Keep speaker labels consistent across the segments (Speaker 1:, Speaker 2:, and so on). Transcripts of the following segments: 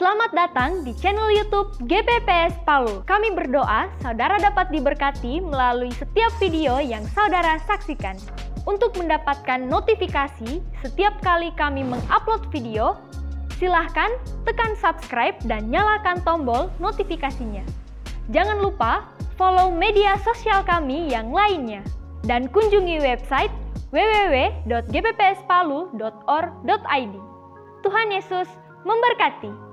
Speaker 1: Selamat datang di channel YouTube GPPS Palu. Kami berdoa saudara dapat diberkati melalui setiap video yang saudara saksikan. Untuk mendapatkan notifikasi setiap kali kami mengupload video, silahkan tekan subscribe dan nyalakan tombol notifikasinya. Jangan lupa follow media sosial kami yang lainnya. Dan kunjungi website www.gppspalu.or.id. Tuhan Yesus memberkati.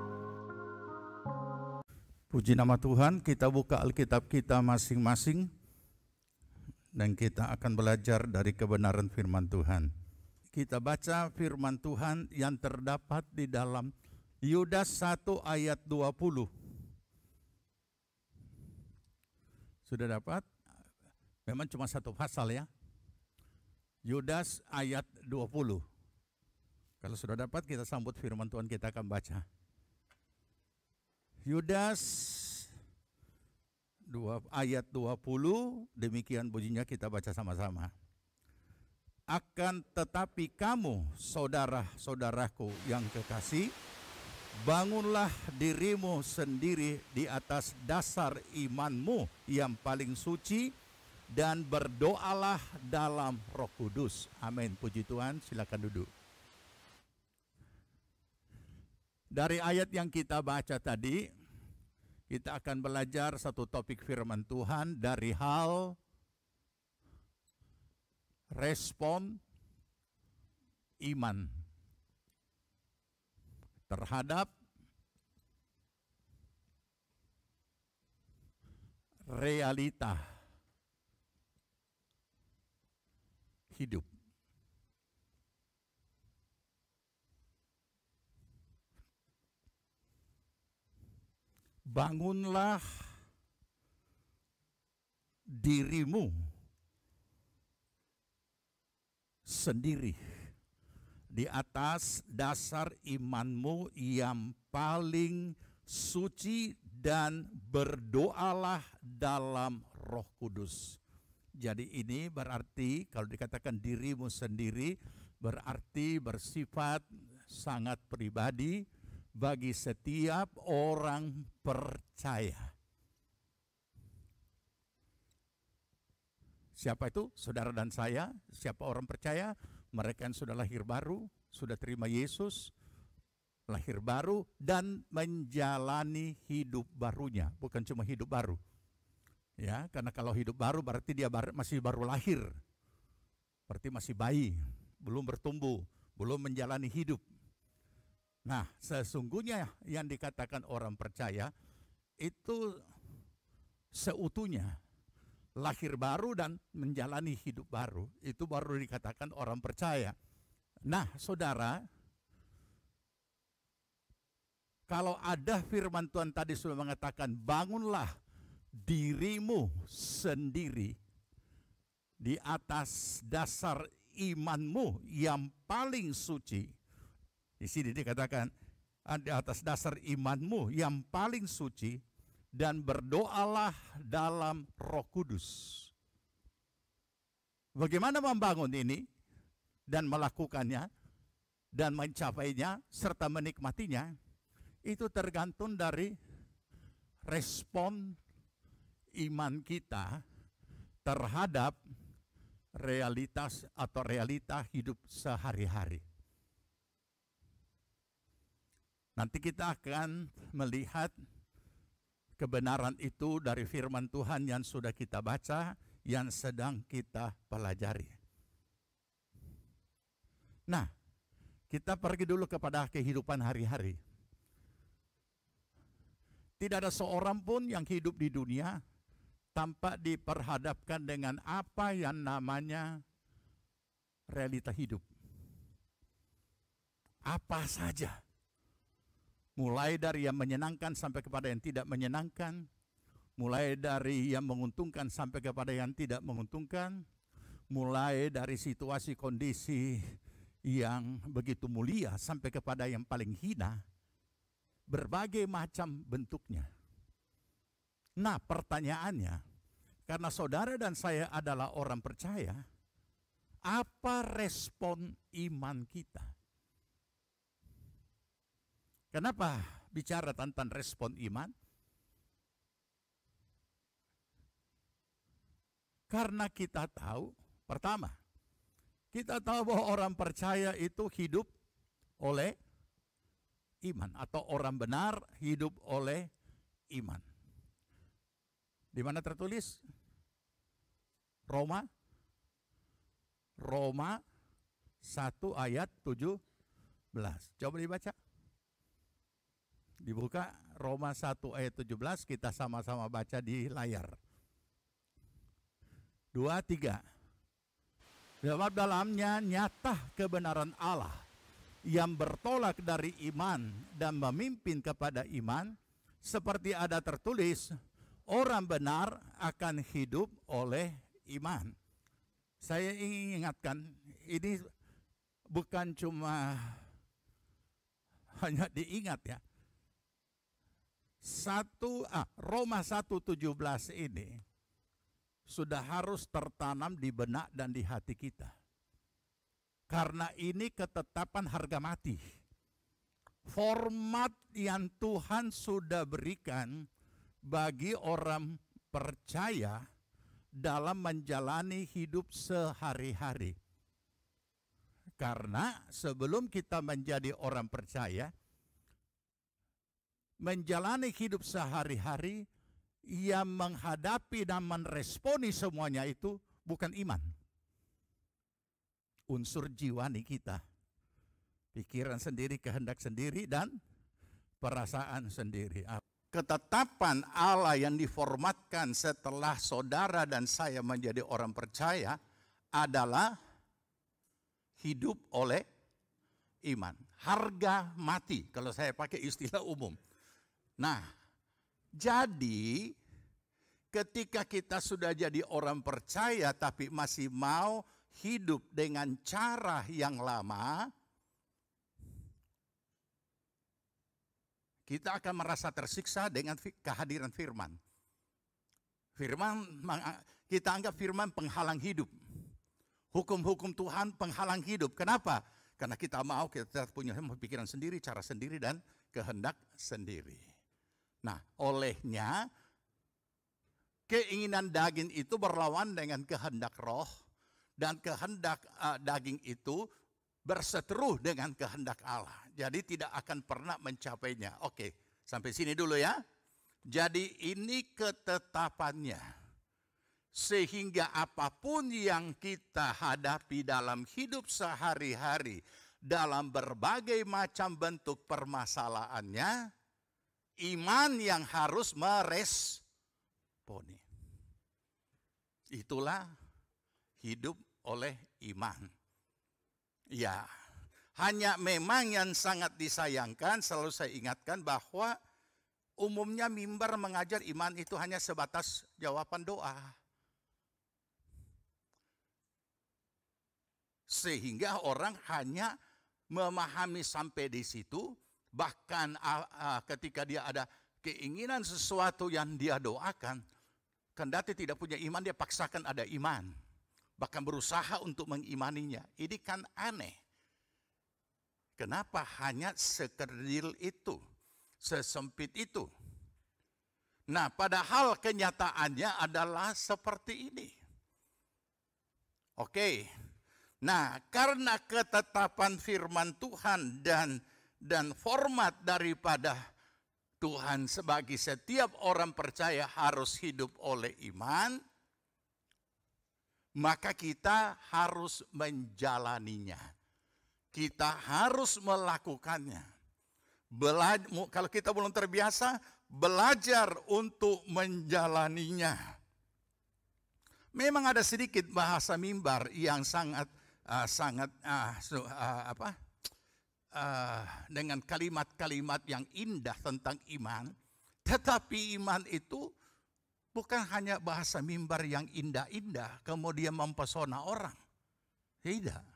Speaker 2: Puji nama Tuhan, kita buka Alkitab kita masing-masing dan kita akan belajar dari kebenaran firman Tuhan. Kita baca firman Tuhan yang terdapat di dalam Yudas 1 ayat 20. Sudah dapat? Memang cuma satu pasal ya. Yudas ayat 20. Kalau sudah dapat, kita sambut firman Tuhan, kita akan baca. Yudas ayat 20, demikian bunyinya, kita baca sama-sama. Akan tetapi kamu, saudara-saudaraku yang kekasih, bangunlah dirimu sendiri di atas dasar imanmu yang paling suci, dan berdoalah dalam Roh Kudus. Amin. Puji Tuhan, silakan duduk. Dari ayat yang kita baca tadi, kita akan belajar satu topik firman Tuhan dari hal respon iman terhadap realita hidup. Bangunlah dirimu sendiri di atas dasar imanmu yang paling suci, dan berdoalah dalam Roh Kudus. Jadi ini berarti kalau dikatakan dirimu sendiri, berarti bersifat sangat pribadi bagi setiap orang percaya. Siapa itu? Saudara dan saya. Siapa orang percaya? Mereka yang sudah lahir baru, sudah terima Yesus, lahir baru, dan menjalani hidup barunya. Bukan cuma hidup baru. Ya, karena kalau hidup baru berarti dia masih baru lahir. Berarti masih bayi, belum bertumbuh, belum menjalani hidup. Nah, sesungguhnya yang dikatakan orang percaya itu seutuhnya lahir baru dan menjalani hidup baru. Itu baru dikatakan orang percaya. Nah, saudara, kalau ada firman Tuhan tadi sudah mengatakan, bangunlah dirimu sendiri di atas dasar imanmu yang paling suci. Di sini dikatakan di atas dasar imanmu yang paling suci, dan berdoalah dalam Roh Kudus. Bagaimana membangun ini dan melakukannya dan mencapainya serta menikmatinya, itu tergantung dari respon iman kita terhadap realitas atau realita hidup sehari-hari. Nanti kita akan melihat kebenaran itu dari firman Tuhan yang sudah kita baca, yang sedang kita pelajari. Nah, kita pergi dulu kepada kehidupan hari-hari. Tidak ada seorang pun yang hidup di dunia tanpa diperhadapkan dengan apa yang namanya realita hidup. Apa saja. Mulai dari yang menyenangkan sampai kepada yang tidak menyenangkan. Mulai dari yang menguntungkan sampai kepada yang tidak menguntungkan. Mulai dari situasi kondisi yang begitu mulia sampai kepada yang paling hina. Berbagai macam bentuknya. Nah, pertanyaannya, karena saudara dan saya adalah orang percaya, apa respon iman kita? Kenapa bicara tentang respon iman? Karena kita tahu, pertama, kita tahu bahwa orang percaya itu hidup oleh iman, atau orang benar hidup oleh iman. Di mana tertulis? Roma 1 ayat 17. Coba dibaca. Dibuka Roma 1 ayat 17, kita sama-sama baca di layar. 2, 3. Sebab dalamnya nyata kebenaran Allah yang bertolak dari iman dan memimpin kepada iman, seperti ada tertulis, orang benar akan hidup oleh iman. Saya ingin ingatkan, ini bukan cuma hanya diingat ya. Roma 1:17 ini sudah harus tertanam di benak dan di hati kita. Karena ini ketetapan harga mati. Format yang Tuhan sudah berikan bagi orang percaya dalam menjalani hidup sehari-hari. Karena sebelum kita menjadi orang percaya, menjalani hidup sehari-hari, yang menghadapi dan meresponi semuanya itu bukan iman. Unsur jiwani kita. Pikiran sendiri, kehendak sendiri, dan perasaan sendiri. Ketetapan Allah yang diformatkan setelah saudara dan saya menjadi orang percaya adalah hidup oleh iman. Harga mati, kalau saya pakai istilah umum. Nah, jadi ketika kita sudah jadi orang percaya tapi masih mau hidup dengan cara yang lama, kita akan merasa tersiksa dengan kehadiran firman. Firman, kita anggap firman penghalang hidup. Hukum-hukum Tuhan penghalang hidup. Kenapa? Karena kita punya pikiran sendiri, cara sendiri, dan kehendak sendiri. Nah, olehnya keinginan daging itu berlawan dengan kehendak roh, dan kehendak daging itu berseteru dengan kehendak Allah. Jadi tidak akan pernah mencapainya. Oke, sampai sini dulu ya. Jadi ini ketetapannya. Sehingga apapun yang kita hadapi dalam hidup sehari-hari, dalam berbagai macam bentuk permasalahannya, iman yang harus meresponi. Itulah hidup oleh iman. Ya, hanya memang yang sangat disayangkan, selalu saya ingatkan bahwa umumnya mimbar mengajar iman itu hanya sebatas jawaban doa. Sehingga orang hanya memahami sampai di situ, bahkan ketika dia ada keinginan sesuatu yang dia doakan, kendati tidak punya iman, dia paksakan ada iman. Bahkan berusaha untuk mengimaninya. Ini kan aneh. Kenapa hanya sekerdil itu, sesempit itu? Nah, padahal kenyataannya adalah seperti ini. Oke. Nah, karena ketetapan firman Tuhan dan format daripada Tuhan sebagai setiap orang percaya harus hidup oleh iman, maka kita harus menjalaninya. Kita harus melakukannya. Kalau kita belum terbiasa, belajar untuk menjalaninya. Memang ada sedikit bahasa mimbar yang dengan kalimat-kalimat yang indah tentang iman, tetapi iman itu bukan hanya bahasa mimbar yang indah-indah kemudian mempesona orang. Tidak.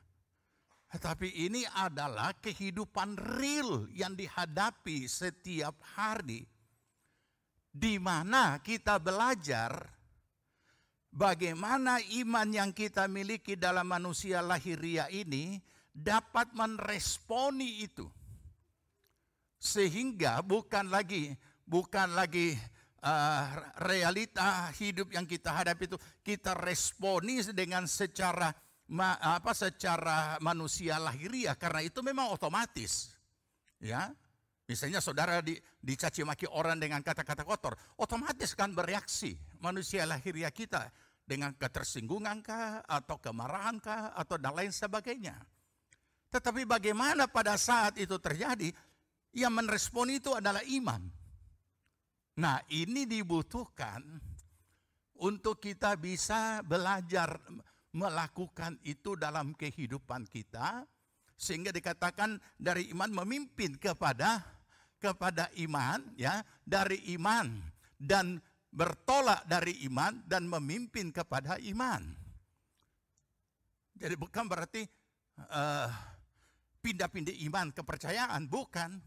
Speaker 2: Tetapi ini adalah kehidupan real yang dihadapi setiap hari, di mana kita belajar bagaimana iman yang kita miliki dalam manusia lahiriah ini dapat meresponi itu. Sehingga bukan lagi realita hidup yang kita hadapi itu kita responi dengan secara manusia lahiriah, karena itu memang otomatis. Ya, misalnya saudara dicaci maki orang dengan kata-kata kotor, otomatis kan bereaksi manusia lahiriah kita dengan ketersinggungan kah, atau kemarahan kah, atau dan lain sebagainya. Tetapi bagaimana pada saat itu terjadi, yang merespon itu adalah iman. Nah, ini dibutuhkan untuk kita bisa belajar melakukan itu dalam kehidupan kita, sehingga dikatakan dari iman memimpin kepada iman, ya, dari iman dan bertolak dari iman dan memimpin kepada iman. Jadi bukan berarti pindah-pindah iman kepercayaan, bukan.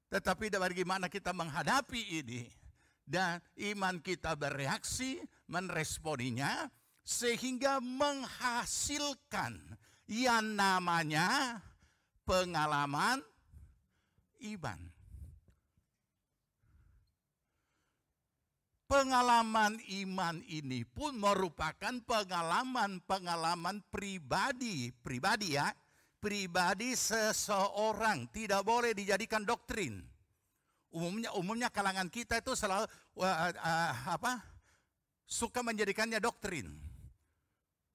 Speaker 2: Tetapi bagaimana kita menghadapi ini, dan iman kita bereaksi, meresponinya, sehingga menghasilkan yang namanya pengalaman iman. Pengalaman iman ini pun merupakan pengalaman pribadi ya. Pribadi seseorang, tidak boleh dijadikan doktrin. Umumnya kalangan kita itu selalu suka menjadikannya doktrin.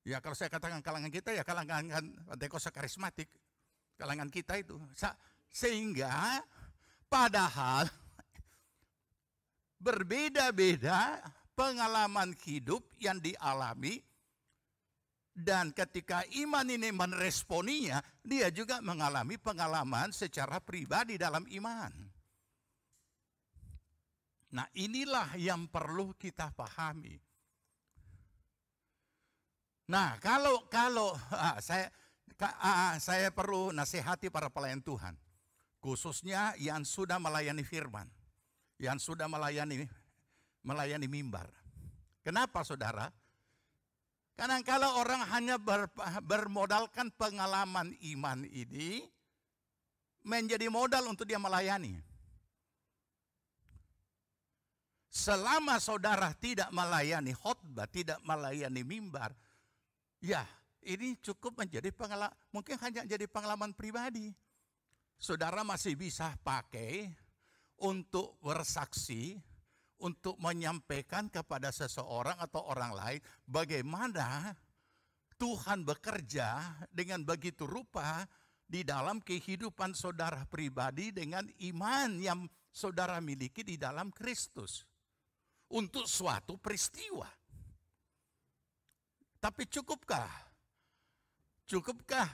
Speaker 2: Ya, kalau saya katakan kalangan kita, ya kalangan Pentekosta karismatik, kalangan kita itu. Sehingga padahal berbeda-beda pengalaman hidup yang dialami. Dan ketika iman ini meresponinya, dia juga mengalami pengalaman secara pribadi dalam iman. Nah, inilah yang perlu kita pahami. Nah, kalau saya perlu nasihati para pelayan Tuhan, khususnya yang sudah melayani firman, yang sudah melayani mimbar. Kenapa, saudara? Karena kalau orang hanya bermodalkan pengalaman iman ini menjadi modal untuk dia melayani. Selama saudara tidak melayani khotbah, tidak melayani mimbar, ya ini cukup menjadi pengalaman, mungkin hanya jadi pengalaman pribadi. Saudara masih bisa pakai untuk bersaksi, untuk menyampaikan kepada seseorang atau orang lain bagaimana Tuhan bekerja dengan begitu rupa di dalam kehidupan saudara pribadi dengan iman yang saudara miliki di dalam Kristus untuk suatu peristiwa. Tapi cukupkah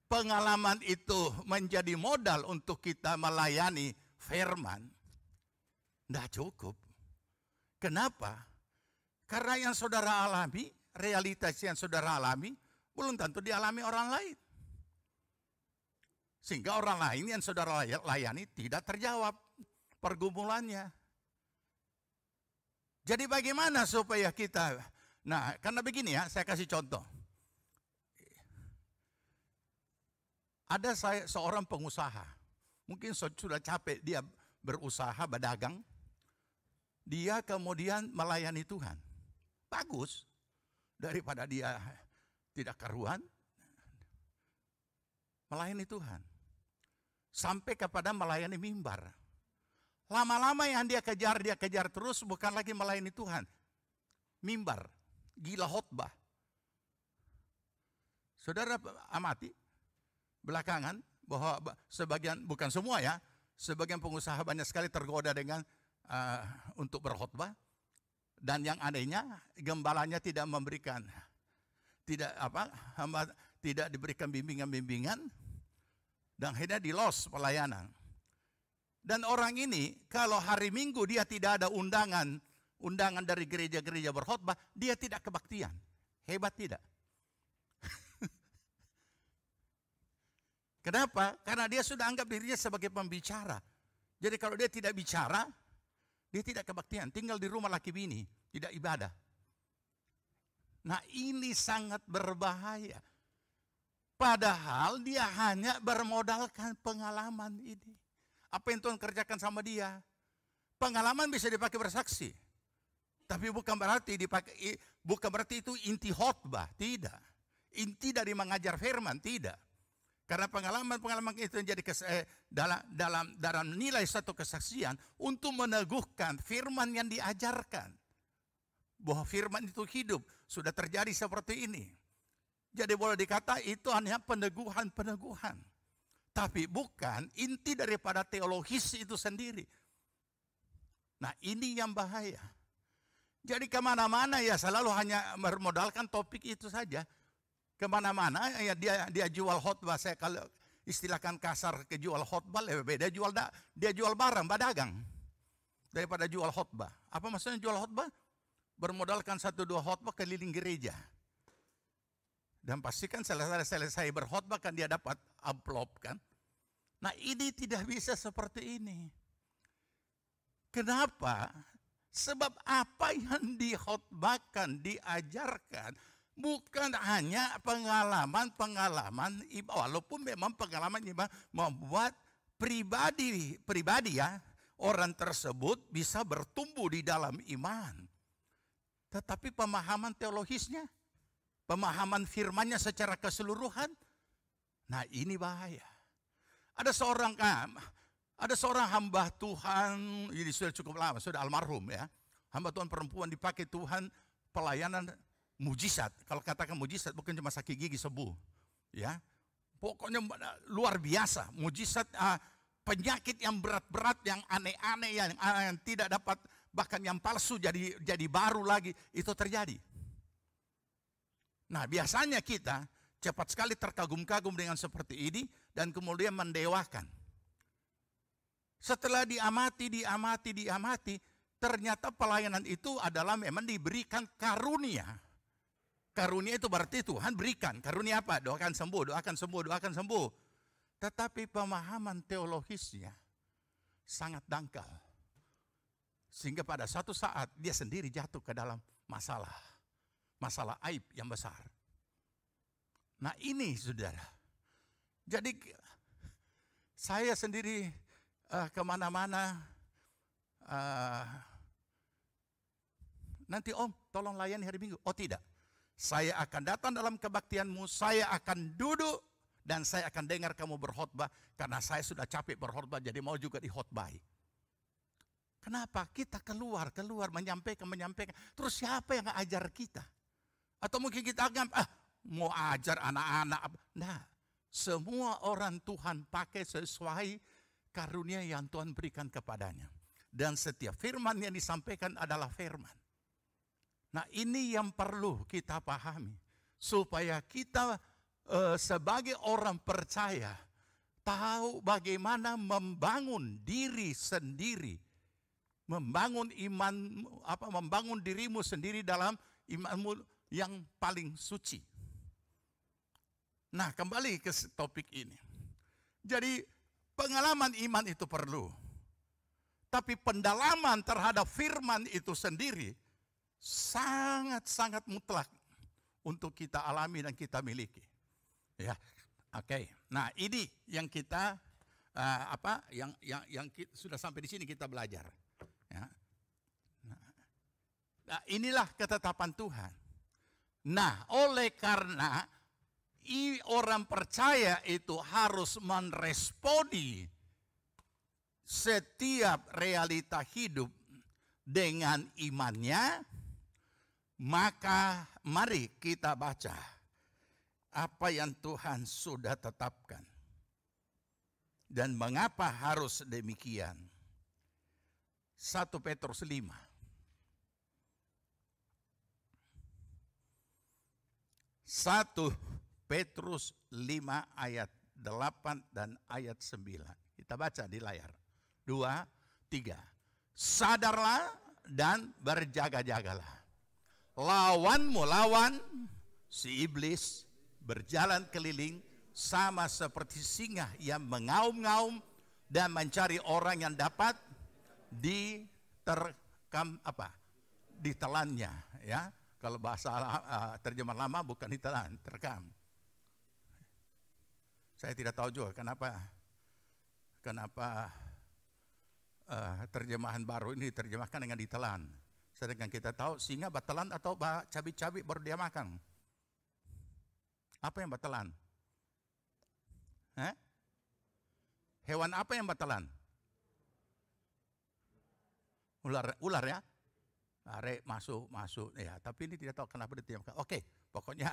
Speaker 2: pengalaman itu menjadi modal untuk kita melayani firman? Tidak cukup. Kenapa? Karena yang saudara alami, realitas yang saudara alami, belum tentu dialami orang lain. Sehingga orang lain yang saudara layani tidak terjawab pergumulannya. Jadi bagaimana supaya kita, nah karena begini ya, saya kasih contoh. Ada seorang pengusaha, mungkin sudah capek dia berusaha, berdagang. Dia kemudian melayani Tuhan. Bagus. Daripada dia tidak karuan, melayani Tuhan. Sampai kepada melayani mimbar. Lama-lama yang dia kejar terus bukan lagi melayani Tuhan. Mimbar, gila khotbah. Saudara amati belakangan bahwa sebagian, bukan semua ya, sebagian pengusaha banyak sekali tergoda dengan untuk berkhotbah, dan yang anehnya gembalanya tidak diberikan bimbingan, dan akhirnya di-loss pelayanan. Dan orang ini kalau hari Minggu dia tidak ada undangan dari gereja-gereja berkhotbah, dia tidak kebaktian. Hebat tidak? Kenapa? Karena dia sudah anggap dirinya sebagai pembicara. Jadi kalau dia tidak bicara, dia tidak kebaktian, tinggal di rumah laki bini, tidak ibadah. Nah, ini sangat berbahaya. Padahal dia hanya bermodalkan pengalaman ini. Apa yang Tuhan kerjakan sama dia. Pengalaman bisa dipakai bersaksi. Tapi bukan berarti itu inti khotbah, tidak. Inti dari mengajar firman, tidak. Karena pengalaman-pengalaman itu menjadi dalam nilai satu kesaksian untuk meneguhkan firman yang diajarkan. Bahwa firman itu hidup, sudah terjadi seperti ini. Jadi boleh dikata itu hanya peneguhan-peneguhan. Tapi bukan inti daripada teologis itu sendiri. Nah ini yang bahaya. Jadi kemana-mana ya selalu hanya bermodalkan topik itu saja. Kemana-mana ya dia jual khotbah. Saya kalau istilahkan kasar ke jual khotbah lebih beda. Dia jual barang, dagang. Daripada jual khotbah. Apa maksudnya jual khotbah? Bermodalkan 1-2 khotbah keliling gereja. Dan pastikan selesai berkhotbah kan dia dapat amplop kan. Nah ini tidak bisa seperti ini. Kenapa? Sebab apa yang dikhotbahkan, diajarkan bukan hanya pengalaman, walaupun memang pengalaman membuat pribadi ya orang tersebut bisa bertumbuh di dalam iman. Tetapi pemahaman teologisnya, pemahaman firmannya secara keseluruhan, nah ini bahaya. Ada seorang hamba Tuhan, ini sudah cukup lama, sudah almarhum ya. Hamba Tuhan perempuan dipakai Tuhan pelayanan mujizat. Kalau katakan mujizat bukan cuma sakit gigi sembuh. Ya, pokoknya luar biasa. Mujizat penyakit yang berat-berat, yang aneh-aneh, yang tidak dapat, bahkan yang palsu jadi baru lagi, itu terjadi. Nah biasanya kita cepat sekali terkagum-kagum dengan seperti ini dan kemudian mendewakan. Setelah diamati, ternyata pelayanan itu adalah memang diberikan karunia. Karunia itu berarti Tuhan berikan. Karunia apa? Doakan sembuh, doakan sembuh, doakan sembuh. Tetapi pemahaman teologisnya sangat dangkal. Sehingga pada suatu saat dia sendiri jatuh ke dalam masalah aib yang besar. Nah ini saudara. Jadi saya sendiri kemana-mana, nanti Om tolong layani hari Minggu. Oh tidak, saya akan datang dalam kebaktianmu, saya akan duduk dan saya akan dengar kamu berkhotbah. Karena saya sudah capek berkhotbah, jadi mau juga dikhotbahi. Kenapa? Kita keluar menyampaikan. Terus siapa yang ajar kita? Atau mungkin kita anggap, mau ajar anak-anak. Nah, semua orang Tuhan pakai sesuai karunia yang Tuhan berikan kepadanya. Dan setiap firman yang disampaikan adalah firman. Nah ini yang perlu kita pahami. Supaya kita sebagai orang percaya tahu bagaimana membangun diri sendiri. Membangun iman, membangun dirimu sendiri dalam imanmu yang paling suci. Nah kembali ke topik ini. Jadi pengalaman iman itu perlu. Tapi pendalaman terhadap firman itu sendiri sangat-sangat mutlak untuk kita alami dan kita miliki. Ya, oke. Nah, ini yang kita yang sudah sampai di sini kita belajar. Ya. Nah, inilah ketetapan Tuhan. Nah, oleh karena orang percaya itu harus meresponi setiap realita hidup dengan imannya, maka mari kita baca apa yang Tuhan sudah tetapkan. Dan mengapa harus demikian? 1 Petrus 5. 1 Petrus 5 ayat 8 dan ayat 9. Kita baca di layar. 2, 3. Sadarlah dan berjaga-jagalah. Lawan si iblis berjalan keliling sama seperti singa yang mengaum-ngaum dan mencari orang yang dapat ditelannya, ya. Kalau bahasa terjemahan lama bukan ditelan, terkam. Saya tidak tahu juga kenapa terjemahan baru ini diterjemahkan dengan ditelan. Sedangkan kita tahu singa batelan atau cabi-cabi baru dia makan. Apa yang batelan? Hewan apa yang batelan? Ular ya? Are masuk ya. Tapi ini tidak tahu kenapa diterjemahkan. Oke, pokoknya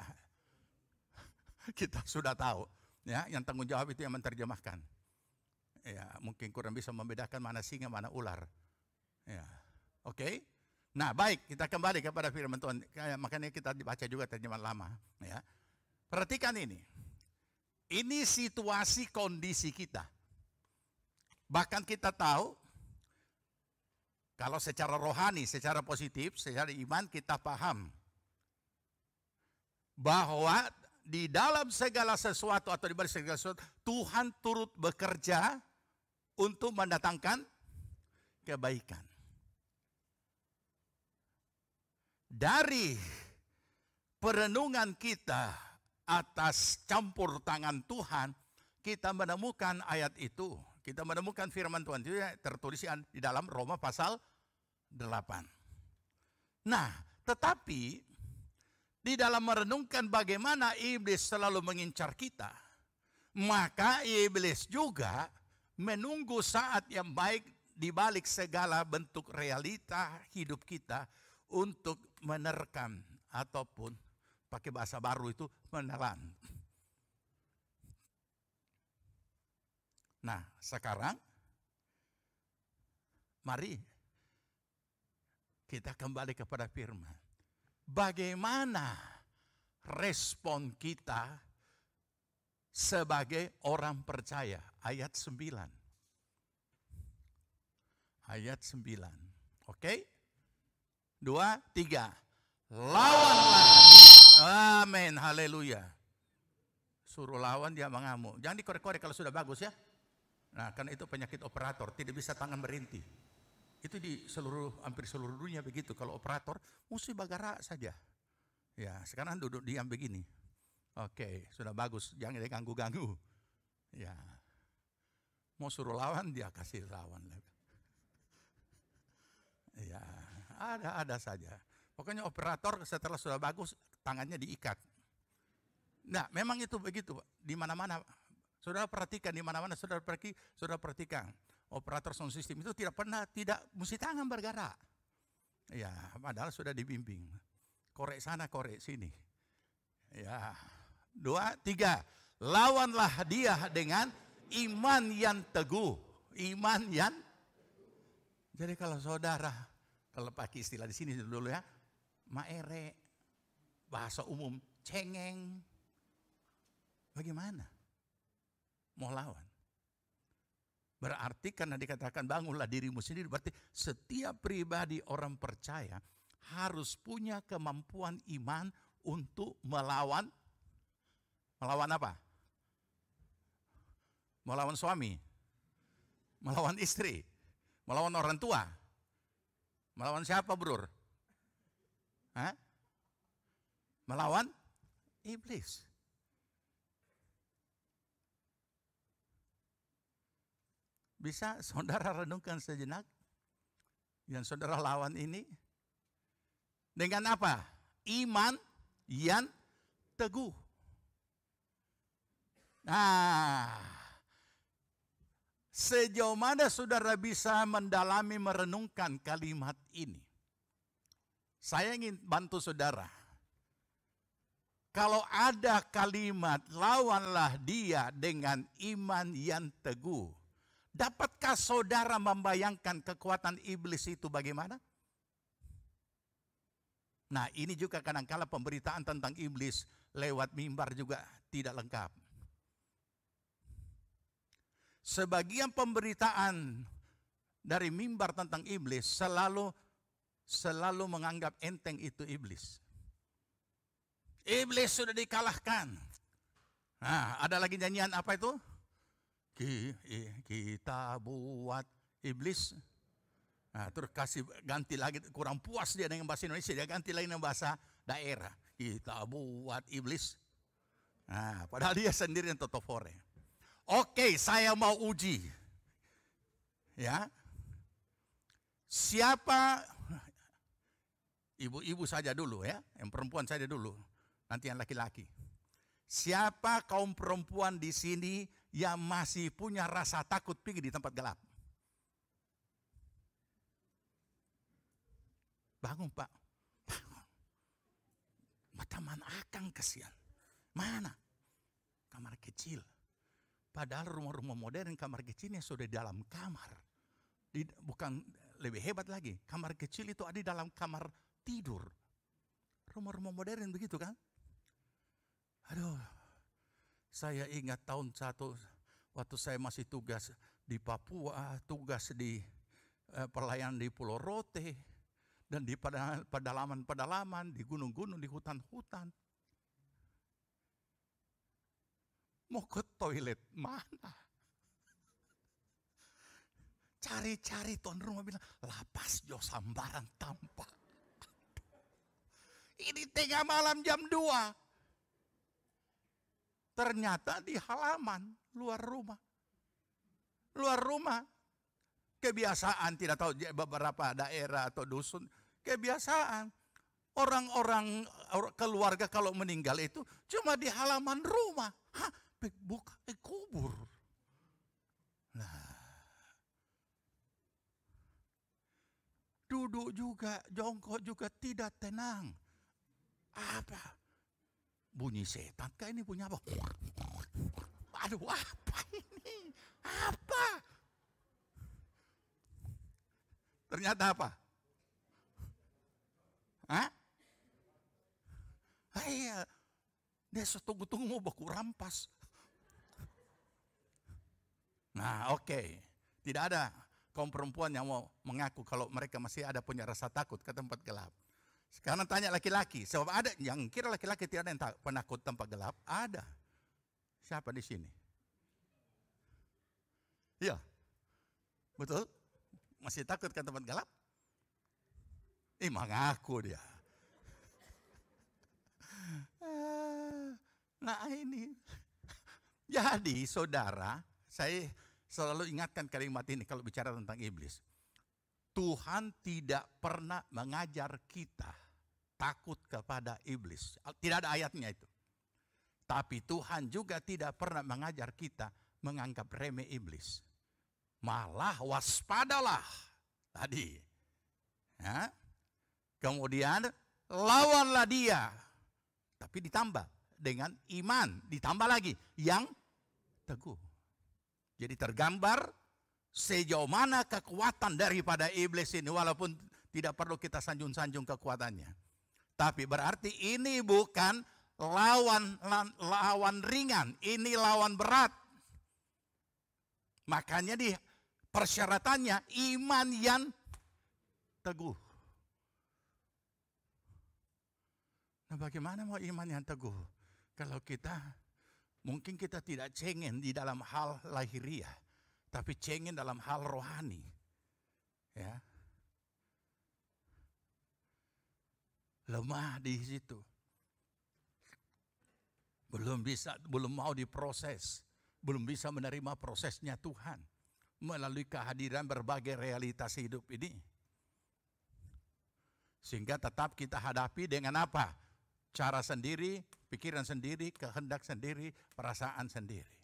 Speaker 2: kita sudah tahu ya, yang tanggung jawab itu yang menerjemahkan. Ya, mungkin kurang bisa membedakan mana singa mana ular. Ya. Oke. Nah, baik, kita kembali kepada firman Tuhan. Makanya kita dibaca juga terjemahan lama, ya. Perhatikan ini. Ini situasi kondisi kita. Bahkan kita tahu kalau secara rohani, secara positif, secara iman kita paham bahwa di dalam segala sesuatu atau di balik segala sesuatu Tuhan turut bekerja untuk mendatangkan kebaikan. Dari perenungan kita atas campur tangan Tuhan, kita menemukan ayat itu. Kita menemukan firman Tuhan itu tertulis di dalam Roma pasal 8. Nah, tetapi di dalam merenungkan bagaimana iblis selalu mengincar kita, maka iblis juga menunggu saat yang baik di balik segala bentuk realita hidup kita untuk menerkam ataupun pakai bahasa baru itu menelan. Nah, sekarang mari kita kembali kepada firman. Bagaimana respon kita sebagai orang percaya? Ayat 9. Ayat 9. Oke? 2, 3. Lawanlah. Amin. Haleluya. Suruh lawan dia mengamuk. Jangan dikorek-korek kalau sudah bagus ya. Nah, karena itu penyakit operator, tidak bisa tangan berhenti. Itu di hampir seluruh dunia begitu. Kalau operator, mesti bergerak saja. Ya, sekarang duduk diam begini. Oke, sudah bagus, jangan diganggu-ganggu. Ya, mau suruh lawan, dia kasih lawan. Ya, ada saja. Pokoknya operator setelah sudah bagus, tangannya diikat. Nah, memang itu begitu, di mana-mana. Saudara perhatikan di mana-mana, saudara perhatikan. Operator sound system itu tidak mesti tangan bergerak. Ya, padahal sudah dibimbing. Korek sana, korek sini. Ya, 2, 3. Lawanlah dia dengan iman yang teguh. Iman yang. Jadi kalau saudara, kalau pakai istilah di sini dulu ya, maere, bahasa umum, cengeng. Bagaimana? Mau lawan. Berarti karena dikatakan bangunlah dirimu sendiri, berarti setiap pribadi orang percaya harus punya kemampuan iman untuk melawan. Melawan apa? Melawan suami, melawan istri, melawan orang tua, melawan siapa bror? Hah? Melawan iblis. Bisa saudara renungkan sejenak yang saudara lawan ini dengan apa? Iman yang teguh. Nah, sejauh mana saudara bisa mendalami merenungkan kalimat ini? Saya ingin bantu saudara. Kalau ada kalimat lawanlah dia dengan iman yang teguh, dapatkah saudara membayangkan kekuatan iblis itu bagaimana? Nah, ini juga kadang-kala pemberitaan tentang iblis lewat mimbar juga tidak lengkap. Sebagian pemberitaan dari mimbar tentang iblis selalu menganggap enteng itu iblis. Iblis sudah dikalahkan. Nah, ada lagi nyanyian apa itu? Kita buat iblis. Nah, terus kasih ganti lagi, kurang puas dia dengan bahasa Indonesia, dia ganti lagi dengan bahasa daerah. Kita buat iblis. Nah, padahal dia sendiri yang totofore. Oke, saya mau uji. Ya. Siapa, ibu-ibu saja dulu ya, yang perempuan saja dulu, nanti yang laki-laki. Siapa kaum perempuan di sini yang masih punya rasa takut pergi di tempat gelap? Bangun Pak. Bangun. Mata mana akang kesian. Mana? Kamar kecil. Padahal rumah-rumah modern kamar kecilnya sudah di dalam kamar. Bukan lebih hebat lagi. Kamar kecil itu ada di dalam kamar tidur. Rumah-rumah modern begitu kan? Aduh. Saya ingat tahun 1 waktu saya masih tugas di Papua, tugas di pelayanan di Pulau Rote, dan di pedalaman-pedalaman, di gunung-gunung, di hutan-hutan. Mau ke toilet mana? Cari-cari tuan rumah bilang, lapas jo sambaran tampak. Ini tengah malam jam 2. Ternyata di halaman, luar rumah. Luar rumah. Kebiasaan, tidak tahu beberapa daerah atau dusun, kebiasaan. Orang-orang keluarga kalau meninggal itu cuma di halaman rumah. Hah, bukan kubur. Nah, duduk juga, jongkok juga tidak tenang. Apa? Bunyi setan, kah ini bunyi apa? Aduh, apa ini? Apa? Ternyata apa? Hah? Iya, dia setunggu-tunggu mau baku rampas. Nah, oke. Tidak ada kaum perempuan yang mau mengaku kalau mereka masih ada punya rasa takut ke tempat gelap. Sekarang tanya laki-laki, sebab ada yang kira laki-laki tidak ada yang penakut tempat gelap, ada. Siapa di sini? Iya. Betul? Masih takut ke tempat gelap? Mengaku dia. Nah ini. Jadi saudara, saya selalu ingatkan kalimat ini kalau bicara tentang iblis. Tuhan tidak pernah mengajar kita takut kepada iblis. Tidak ada ayatnya itu. Tapi Tuhan juga tidak pernah mengajar kita menganggap remeh iblis. Malah waspadalah tadi. Ya. Kemudian lawanlah dia. Tapi ditambah dengan iman. Ditambah lagi yang teguh. Jadi tergambar sejauh mana kekuatan daripada iblis ini, walaupun tidak perlu kita sanjung-sanjung kekuatannya. Tapi berarti ini bukan lawan ringan, ini lawan berat. Makanya di persyaratannya iman yang teguh. Nah, bagaimana mau iman yang teguh? Kalau mungkin kita tidak cengeng di dalam hal lahiriah, tapi cengeng dalam hal rohani. Ya. Lemah di situ. Belum mau diproses. Belum bisa menerima prosesnya Tuhan. Melalui kehadiran berbagai realitas hidup ini. Sehingga tetap kita hadapi dengan apa? Cara sendiri, pikiran sendiri, kehendak sendiri, perasaan sendiri.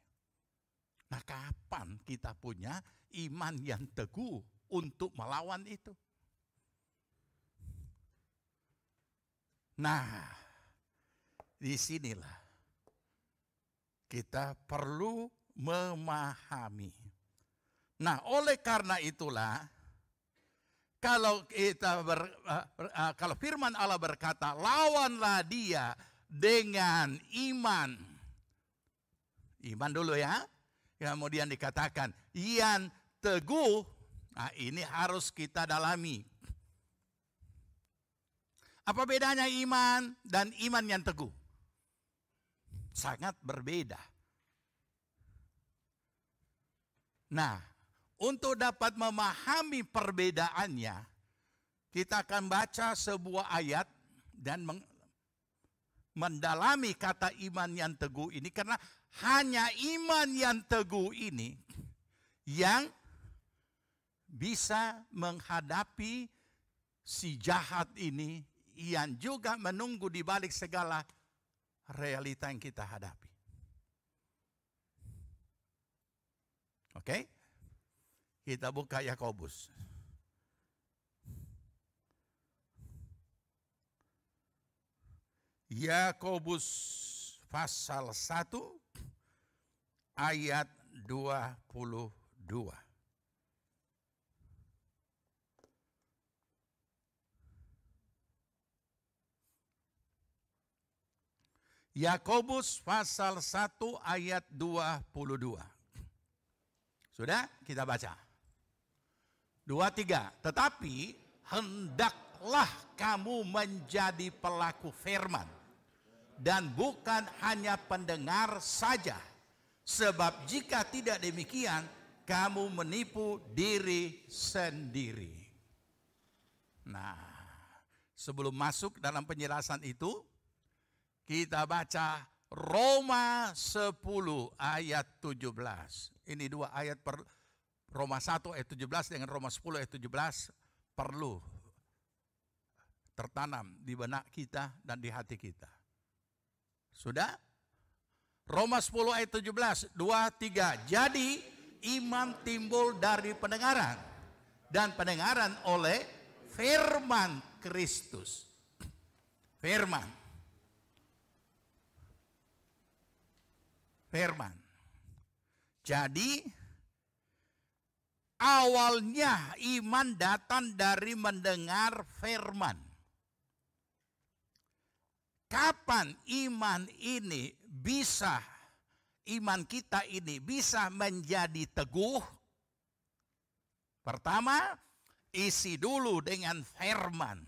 Speaker 2: Nah, kapan kita punya iman yang teguh untuk melawan itu? Nah, disinilah kita perlu memahami. Nah, oleh karena itulah, kalau kalau firman Allah berkata, lawanlah dia dengan iman. Iman dulu ya. Kemudian dikatakan yang teguh. Nah, ini harus kita dalami. Apa bedanya iman dan iman yang teguh? Sangat berbeda. Nah, untuk dapat memahami perbedaannya, kita akan baca sebuah ayat dan mendalami kata iman yang teguh ini, karena hanya iman yang teguh ini yang bisa menghadapi si jahat ini yang juga menunggu di balik segala realita yang kita hadapi. Oke? Kita buka Yakobus. Yakobus pasal 1 ayat 22. Yakobus pasal 1 ayat 22. Sudah kita baca. 23. Tetapi hendaklah kamu menjadi pelaku firman dan bukan hanya pendengar saja. Sebab jika tidak demikian, kamu menipu diri sendiri. Nah, sebelum masuk dalam penjelasan itu, kita baca Roma 10 ayat 17. Ini dua ayat, Roma 1 ayat 17 dengan Roma 10 ayat 17 perlu tertanam di benak kita dan di hati kita. Sudah? Roma 10 ayat 17, 2, 3. Jadi iman timbul dari pendengaran, dan pendengaran oleh firman Kristus. Firman. Jadi awalnya iman datang dari mendengar firman. Kapan iman kita ini bisa menjadi teguh? Pertama, isi dulu dengan firman.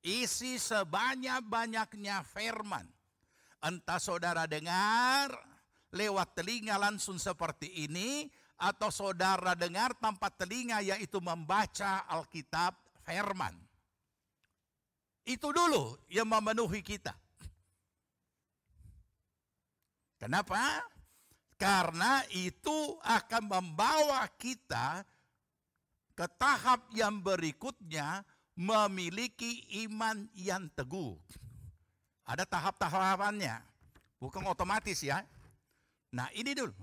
Speaker 2: Isi sebanyak-banyaknya firman. Entah saudara dengar lewat telinga langsung seperti ini, atau saudara dengar tanpa telinga, yaitu membaca Alkitab firman. Itu dulu yang memenuhi kita. Kenapa? Karena itu akan membawa kita ke tahap yang berikutnya, memiliki iman yang teguh. Ada tahap-tahapannya, bukan otomatis ya. Nah ini dulu,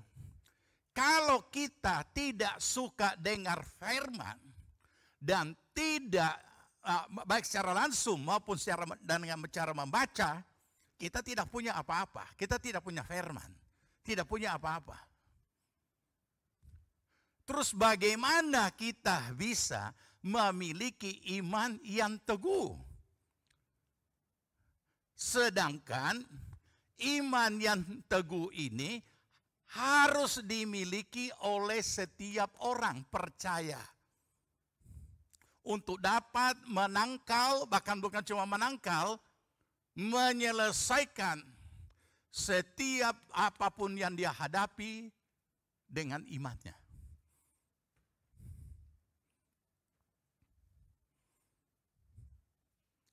Speaker 2: kalau kita tidak suka dengar firman dan tidak baik secara langsung maupun dengan cara membaca, kita tidak punya apa-apa. Kita tidak punya firman, tidak punya apa-apa. Terus bagaimana kita bisa memiliki iman yang teguh? Sedangkan iman yang teguh ini harus dimiliki oleh setiap orang percaya. Untuk dapat menangkal, bahkan bukan cuma menangkal, menyelesaikan setiap apapun yang dia hadapi dengan imannya.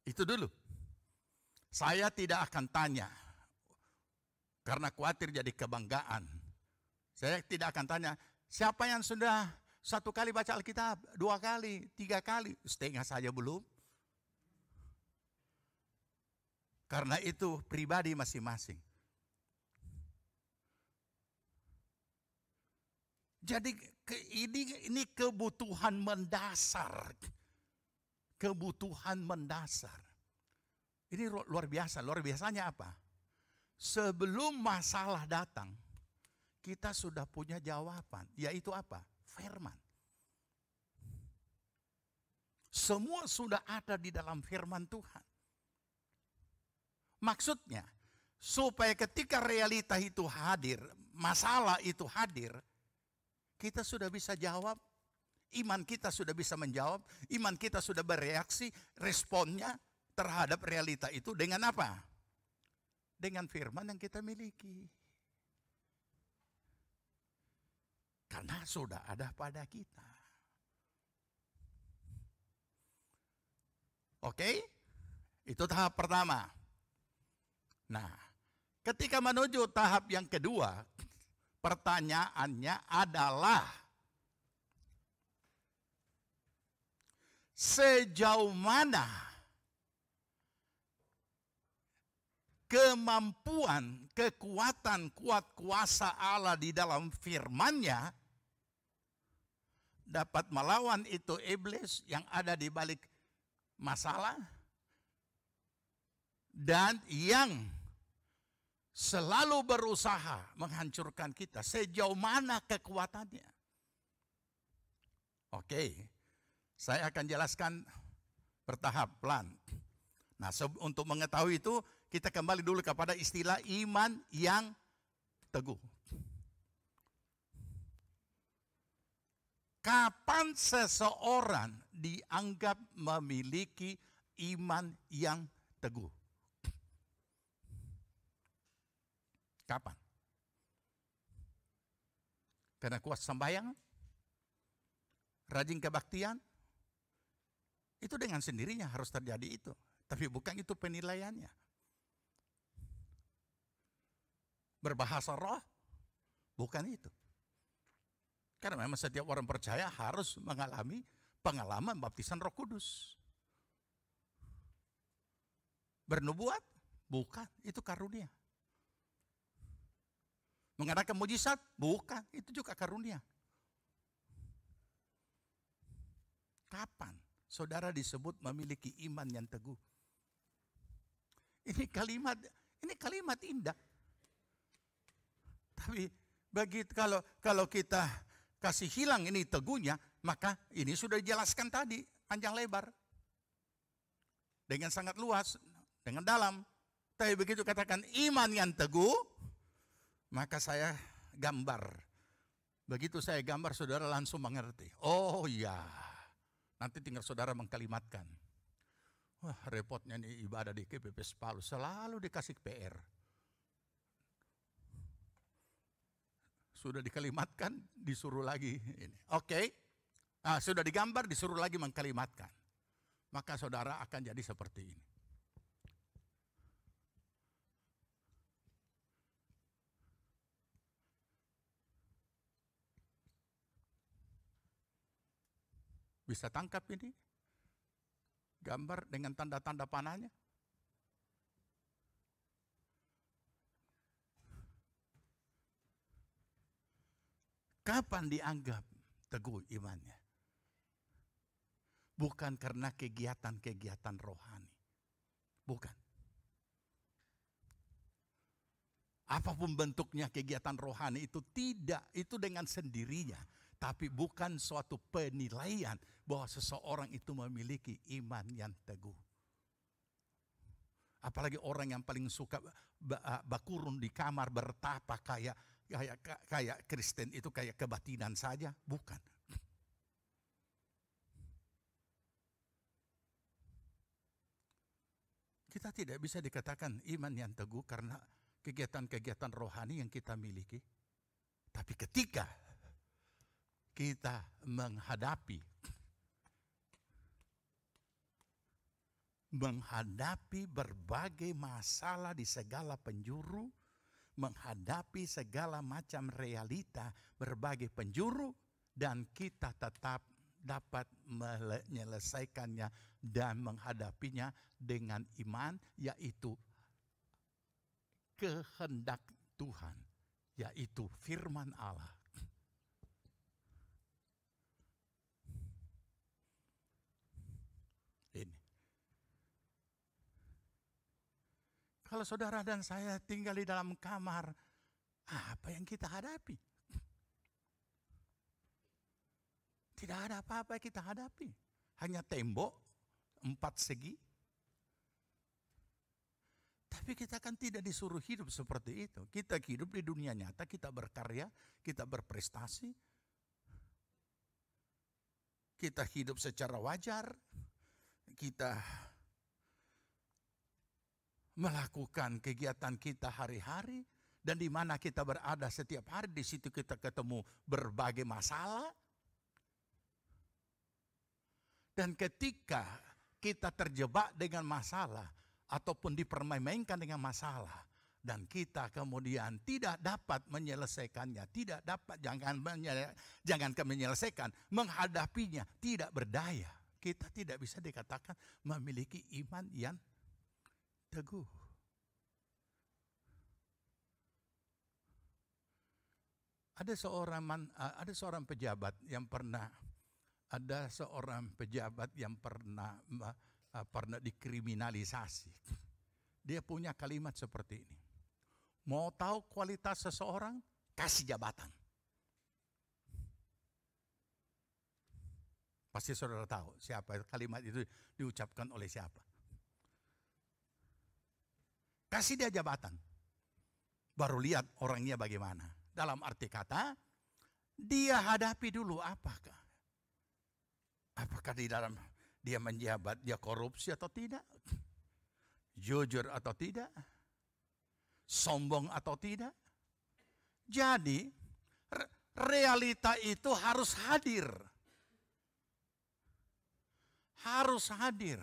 Speaker 2: Itu dulu. Saya tidak akan tanya, karena khawatir jadi kebanggaan. Saya tidak akan tanya, siapa yang sudah 1 kali baca Alkitab, 2 kali, 3 kali, setengah saja belum. Karena itu pribadi masing-masing. Jadi ini kebutuhan mendasar. Kebutuhan mendasar. Ini luar biasa. Luar biasanya apa? Sebelum masalah datang, kita sudah punya jawaban. Yaitu apa? Firman. Semua sudah ada di dalam firman Tuhan. Maksudnya, supaya ketika realita itu hadir, masalah itu hadir, kita sudah bisa jawab, iman kita sudah bisa menjawab, iman kita sudah bereaksi, responnya terhadap realita itu dengan apa? Dengan firman yang kita miliki. Karena sudah ada pada kita. Oke? Itu tahap pertama. Nah, ketika menuju tahap yang kedua, pertanyaannya adalah, sejauh mana kemampuan, kekuatan, kuat kuasa Allah di dalam firman-Nya dapat melawan itu iblis yang ada di balik masalah dan yang selalu berusaha menghancurkan kita. Sejauh mana kekuatannya? Oke, saya akan jelaskan bertahap, pelan. Nah, untuk mengetahui itu, kita kembali dulu kepada istilah iman yang teguh. Kapan seseorang dianggap memiliki iman yang teguh? Kapan? Karena kuat sembahyang, rajin kebaktian, itu dengan sendirinya harus terjadi itu. Tapi bukan itu penilaiannya. Berbahasa roh, bukan itu. Karena memang setiap orang percaya harus mengalami pengalaman baptisan Roh Kudus. Bernubuat, bukan, itu karunia. Mengadakan mujizat, bukan, itu juga karunia. Kapan saudara disebut memiliki iman yang teguh? Ini kalimat indah. Tapi kalau kita kasih hilang ini teguhnya, maka ini sudah dijelaskan tadi panjang lebar. Dengan sangat luas, dengan dalam. Tapi begitu katakan iman yang teguh, maka saya gambar. Begitu saya gambar, saudara langsung mengerti. Oh iya, nanti tinggal saudara mengkalimatkan. Wah, repotnya nih ibadah di GBP Palu, selalu dikasih PR. Sudah dikalimatkan, disuruh lagi. Oke. Nah, sudah digambar, disuruh lagi mengkalimatkan. Maka saudara akan jadi seperti ini. Bisa tangkap ini? Gambar dengan tanda-tanda panahnya. Kapan dianggap teguh imannya? Bukan karena kegiatan-kegiatan rohani. Bukan. Apapun bentuknya kegiatan rohani itu tidak, itu dengan sendirinya. Tapi bukan suatu penilaian bahwa seseorang itu memiliki iman yang teguh. Apalagi orang yang paling suka bakurun di kamar bertapa kayak Kristen itu kayak kebatinan saja, bukan. Kita tidak bisa dikatakan iman yang teguh karena kegiatan-kegiatan rohani yang kita miliki. Tapi ketika kita menghadapi berbagai masalah di segala penjuru, menghadapi segala macam realita berbagai penjuru, dan kita tetap dapat menyelesaikannya dan menghadapinya dengan iman, yaitu kehendak Tuhan, yaitu firman Allah. Ini. Kalau saudara dan saya tinggal di dalam kamar, apa yang kita hadapi? Tidak ada apa-apa yang kita hadapi. Hanya tembok 4 segi. Tapi kita kan tidak disuruh hidup seperti itu. Kita hidup di dunia nyata, kita berkarya, kita berprestasi. Kita hidup secara wajar. Kita melakukan kegiatan kita hari-hari, dan di mana kita berada setiap hari, di situ kita ketemu berbagai masalah. Dan ketika kita terjebak dengan masalah ataupun dipermainkan dengan masalah, dan kita kemudian tidak dapat menyelesaikannya, jangankan menyelesaikan, menghadapinya tidak berdaya, kita tidak bisa dikatakan memiliki iman yang teguh. Ada seorang pejabat yang pernah dikriminalisasi. Dia punya kalimat seperti ini. Mau tahu kualitas seseorang? Kasih jabatan. Pasti saudara tahu siapa kalimat itu diucapkan oleh siapa. Kasih dia jabatan. Baru lihat orangnya bagaimana. Dalam arti kata, dia hadapi dulu apakah di dalam dia menjabat, dia korupsi atau tidak? Jujur atau tidak? Sombong atau tidak? Jadi, realita itu harus hadir. Harus hadir.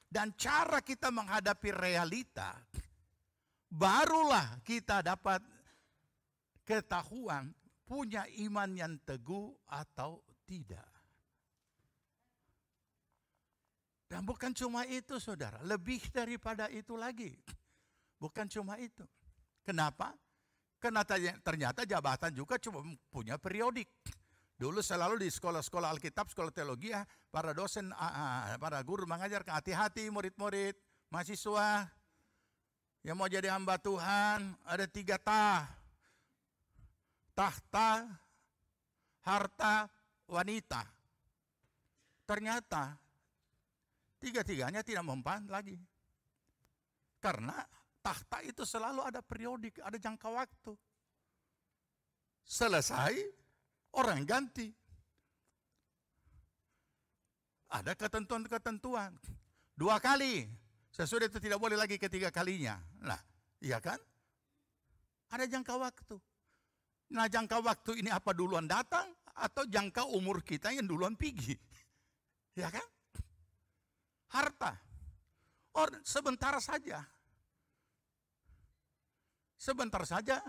Speaker 2: Dan cara kita menghadapi realita, barulah kita dapat ketahuan punya iman yang teguh atau tidak. Dan bukan cuma itu saudara, lebih daripada itu lagi. Bukan cuma itu. Kenapa? Karena ternyata jabatan juga cuma punya periodik. Dulu selalu di sekolah-sekolah Alkitab, sekolah teologi, para dosen, para guru mengajarkan hati-hati murid-murid, mahasiswa yang mau jadi hamba Tuhan, ada 3 tahta, harta, wanita. Ternyata 3-tiganya tidak mempan lagi. Karena tahta itu selalu ada periodik, ada jangka waktu. Selesai, orang ganti. Ada ketentuan-ketentuan. 2 kali. Sesudah itu tidak boleh lagi ketiga kalinya. Nah, iya kan? Ada jangka waktu. Nah, jangka waktu ini apa duluan datang atau jangka umur kita yang duluan pergi? Ya kan? Harta. Sebentar saja. Sebentar saja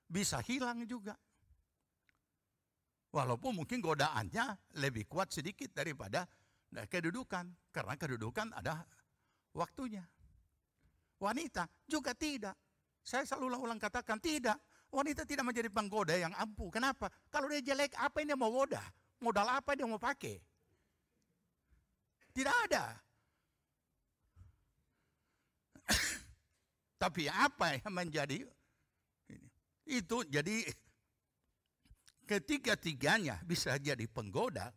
Speaker 2: bisa hilang juga. Walaupun mungkin godaannya lebih kuat sedikit daripada kedudukan. Karena kedudukan ada waktunya. Wanita juga tidak. Saya selalu ulang-ulang katakan tidak. Wanita tidak menjadi penggoda yang ampuh. Kenapa? Kalau dia jelek, apa yang dia mau goda? Modal apa dia mau pakai? Tidak ada. Tapi apa yang menjadi ini? Itu jadi ketiga-tiganya bisa jadi penggoda,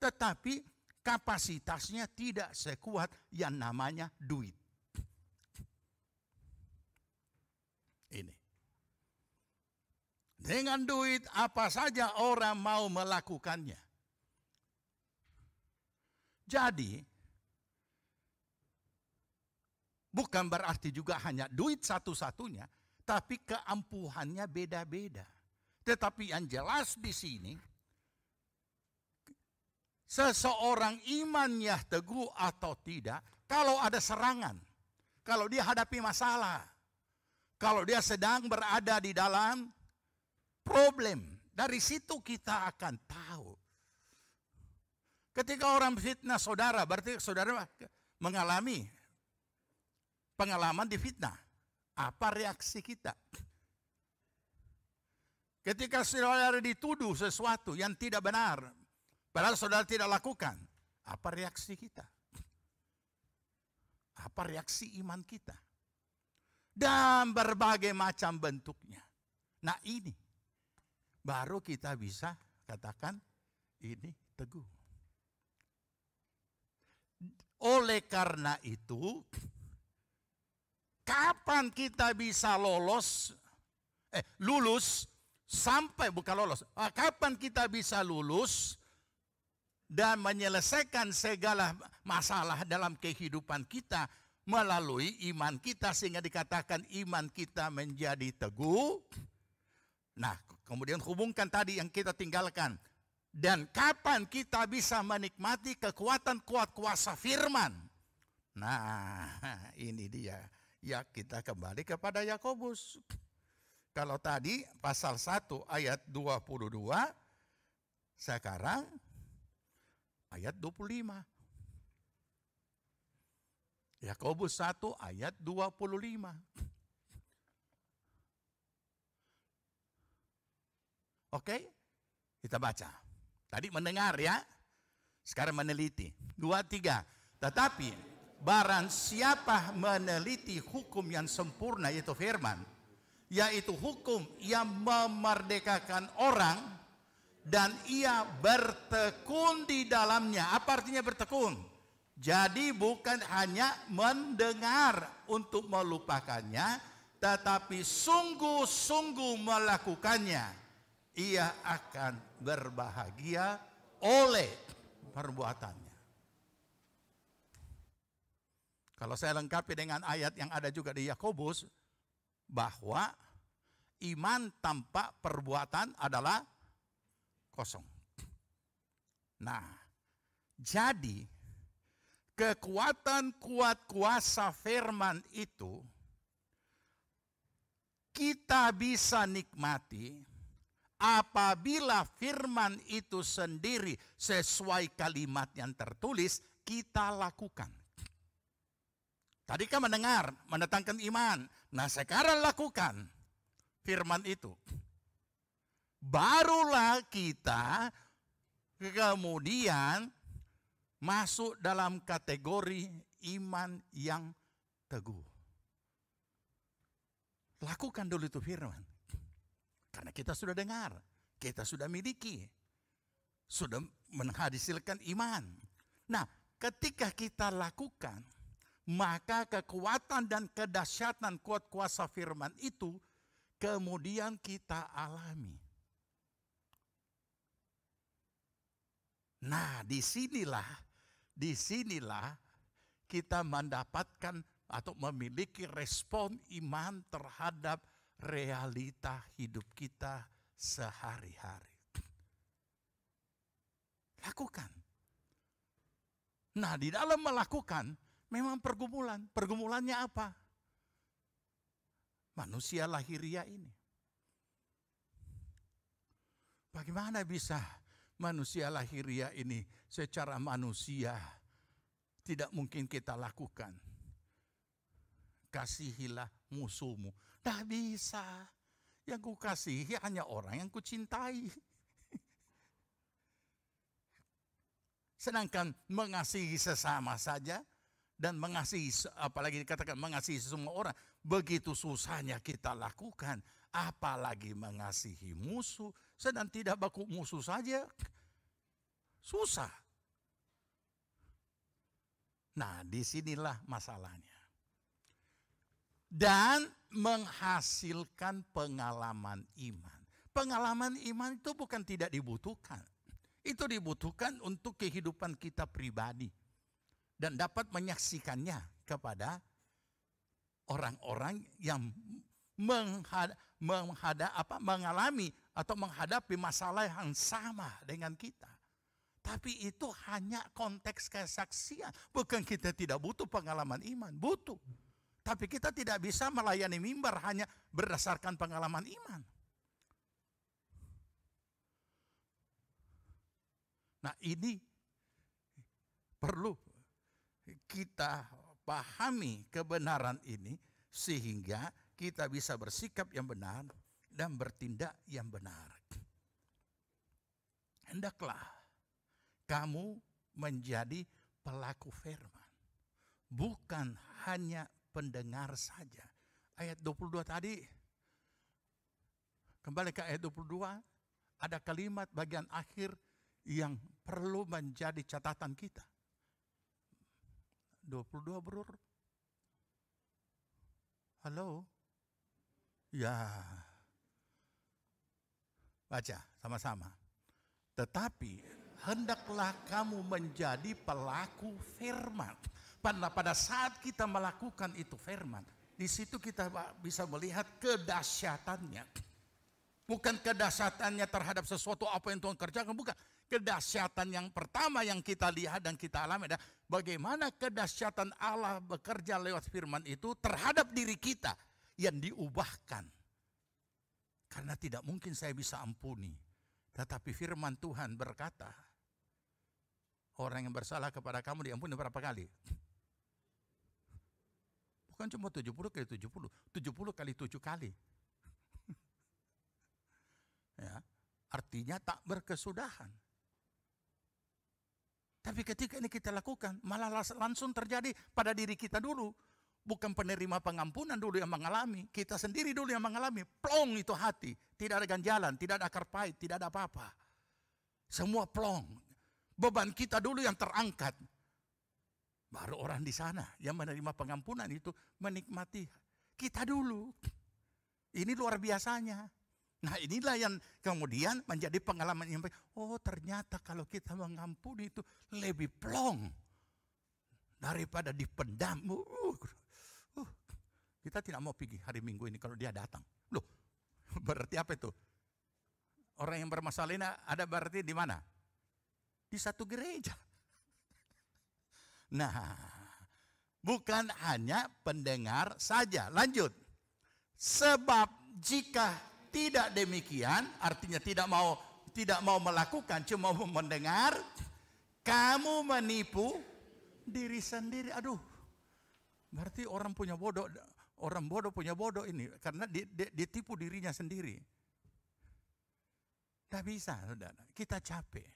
Speaker 2: tetapi kapasitasnya tidak sekuat yang namanya duit. Ini. Dengan duit apa saja orang mau melakukannya. Jadi, bukan berarti juga hanya duit satu-satunya, tapi keampuhannya beda-beda. Tetapi yang jelas di sini, seseorang imannya teguh atau tidak, kalau ada serangan, kalau dia hadapi masalah, kalau dia sedang berada di dalam problem, dari situ kita akan tahu. Ketika orang fitnah saudara, berarti saudara mengalami pengalaman di fitnah. Apa reaksi kita? Ketika saudara dituduh sesuatu yang tidak benar, padahal saudara tidak lakukan, apa reaksi kita? Apa reaksi iman kita? Dan berbagai macam bentuknya. Nah ini, baru kita bisa katakan ini teguh. Oleh karena itu, kapan kita bisa lulus sampai bukan lolos. Kapan kita bisa lulus dan menyelesaikan segala masalah dalam kehidupan kita melalui iman kita sehingga dikatakan iman kita menjadi teguh. Nah, kemudian hubungkan tadi yang kita tinggalkan. Dan kapan kita bisa menikmati kekuatan kuat kuasa firman. Nah, ini dia. Ya, kita kembali kepada Yakobus. Kalau tadi pasal 1 ayat 22, sekarang ayat 25. Yakobus 1 ayat 25. Oke, kita baca. Tadi mendengar ya, sekarang meneliti. 2, 3. Tetapi barang siapa meneliti hukum yang sempurna, yaitu firman, yaitu hukum yang memerdekakan orang, dan ia bertekun di dalamnya. Apa artinya bertekun? Jadi bukan hanya mendengar untuk melupakannya, tetapi sungguh-sungguh melakukannya. Ia akan berbahagia oleh perbuatannya. Kalau saya lengkapi dengan ayat yang ada juga di Yakobus, bahwa iman tanpa perbuatan adalah kosong. Nah, jadi kekuatan kuasa firman itu kita bisa nikmati apabila firman itu sendiri sesuai kalimat yang tertulis kita lakukan. Tadi kan mendengar, mendatangkan iman. Nah sekarang lakukan firman itu. Barulah kita kemudian masuk dalam kategori iman yang teguh. Lakukan dulu itu firman. Karena kita sudah dengar, kita sudah miliki, sudah menghasilkan iman. Nah, ketika kita lakukan, maka kekuatan dan kedahsyatan kuat kuasa firman itu kemudian kita alami. Nah, disinilah kita mendapatkan atau memiliki respon iman terhadap realita hidup kita sehari-hari. Lakukan. Nah, di dalam melakukan memang pergumulan. Pergumulannya apa? Manusia lahiriah ini. Bagaimana bisa manusia lahiriah ini secara manusia tidak mungkin kita lakukan? Kasihilah musuhmu. Tidak bisa. Yang ku kasihi hanya orang yang ku cintai. Sedangkan mengasihi sesama saja dan mengasihi, apalagi dikatakan mengasihi semua orang, begitu susahnya kita lakukan. Apalagi mengasihi musuh, sedang tidak baku musuh saja. Susah. Nah, disinilah masalahnya. Dan menghasilkan pengalaman iman. Pengalaman iman itu bukan tidak dibutuhkan. Itu dibutuhkan untuk kehidupan kita pribadi. Dan dapat menyaksikannya kepada orang-orang yang mengalami atau menghadapi masalah yang sama dengan kita. Tapi itu hanya konteks kesaksian. Bukan kita tidak butuh pengalaman iman, butuh. Tapi kita tidak bisa melayani mimbar hanya berdasarkan pengalaman iman. Nah, ini perlu kita pahami kebenaran ini sehingga kita bisa bersikap yang benar dan bertindak yang benar. Hendaklah kamu menjadi pelaku firman, bukan hanya pendengar saja. Ayat 22 tadi, kembali ke ayat 22, ada kalimat bagian akhir yang perlu menjadi catatan kita. 22 bro. Halo? Ya. Baca sama-sama. Tetapi hendaklah kamu menjadi pelaku firman. Pada saat kita melakukan itu firman, di situ kita bisa melihat kedahsyatannya. Bukan kedahsyatannya terhadap sesuatu apa yang Tuhan kerjakan, bukan. Kedahsyatan yang pertama yang kita lihat dan kita alami adalah bagaimana kedahsyatan Allah bekerja lewat firman itu terhadap diri kita yang diubahkan. Karena tidak mungkin saya bisa ampuni. Tetapi firman Tuhan berkata, orang yang bersalah kepada kamu diampuni berapa kali? Bukan cuma 70 kali 70, 70 kali 7 kali. Ya, artinya tak berkesudahan. Tapi ketika ini kita lakukan, malah langsung terjadi pada diri kita dulu. Bukan penerima pengampunan dulu yang mengalami, kita sendiri dulu yang mengalami. Plong itu hati, tidak ada ganjalan, tidak ada akar pahit, tidak ada apa-apa. Semua plong. Beban kita dulu yang terangkat. Baru orang di sana yang menerima pengampunan itu menikmati kita dulu. Ini luar biasanya. Nah inilah yang kemudian menjadi pengalaman yang baik. Oh ternyata kalau kita mengampuni itu lebih plong daripada dipendam. Kita tidak mau pergi hari Minggu ini kalau dia datang. Loh, berarti apa itu? Orang yang bermasalah ini ada berarti di mana? Di satu gereja. Nah, bukan hanya pendengar saja. Lanjut. Sebab jika tidak demikian, artinya tidak mau melakukan, cuma mau mendengar, kamu menipu diri sendiri. Aduh, berarti orang bodoh punya bodoh ini, karena dia tipu dirinya sendiri. Tidak bisa, saudara. Kita capek,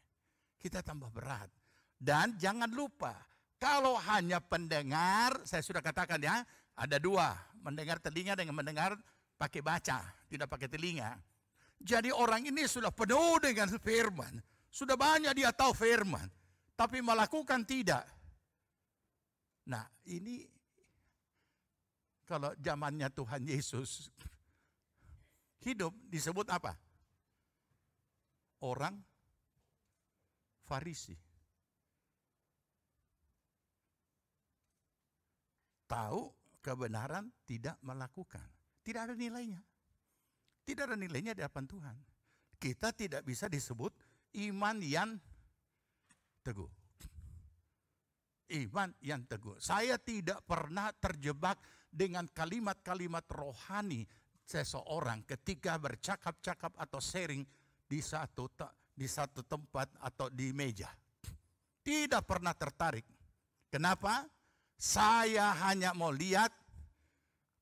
Speaker 2: kita tambah berat. Dan jangan lupa, kalau hanya pendengar, saya sudah katakan ya, ada dua, mendengar telinga dengan mendengar pakai baca, tidak pakai telinga. Jadi orang ini sudah penuh dengan firman, sudah banyak dia tahu firman, tapi melakukan tidak. Nah ini kalau zamannya Tuhan Yesus hidup disebut apa? Orang Farisi. Tahu kebenaran, tidak melakukan. Tidak ada nilainya. Tidak ada nilainya di hadapan Tuhan. Kita tidak bisa disebut iman yang teguh. Iman yang teguh. Saya tidak pernah terjebak dengan kalimat-kalimat rohani seseorang ketika bercakap-cakap atau sharing di satu tempat atau di meja. Tidak pernah tertarik. Kenapa? Saya hanya mau lihat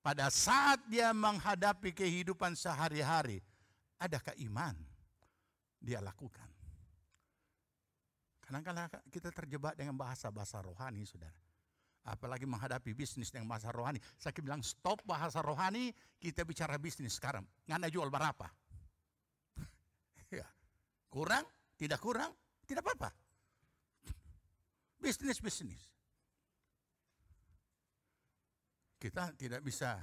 Speaker 2: pada saat dia menghadapi kehidupan sehari-hari, adakah iman dia lakukan. Kadang-kadang kita terjebak dengan bahasa-bahasa rohani, saudara. Apalagi menghadapi bisnis dengan bahasa rohani. Saya bilang stop bahasa rohani, kita bicara bisnis sekarang. Ngana jual berapa? Ya. Kurang, tidak apa-apa. Bisnis. Kita tidak bisa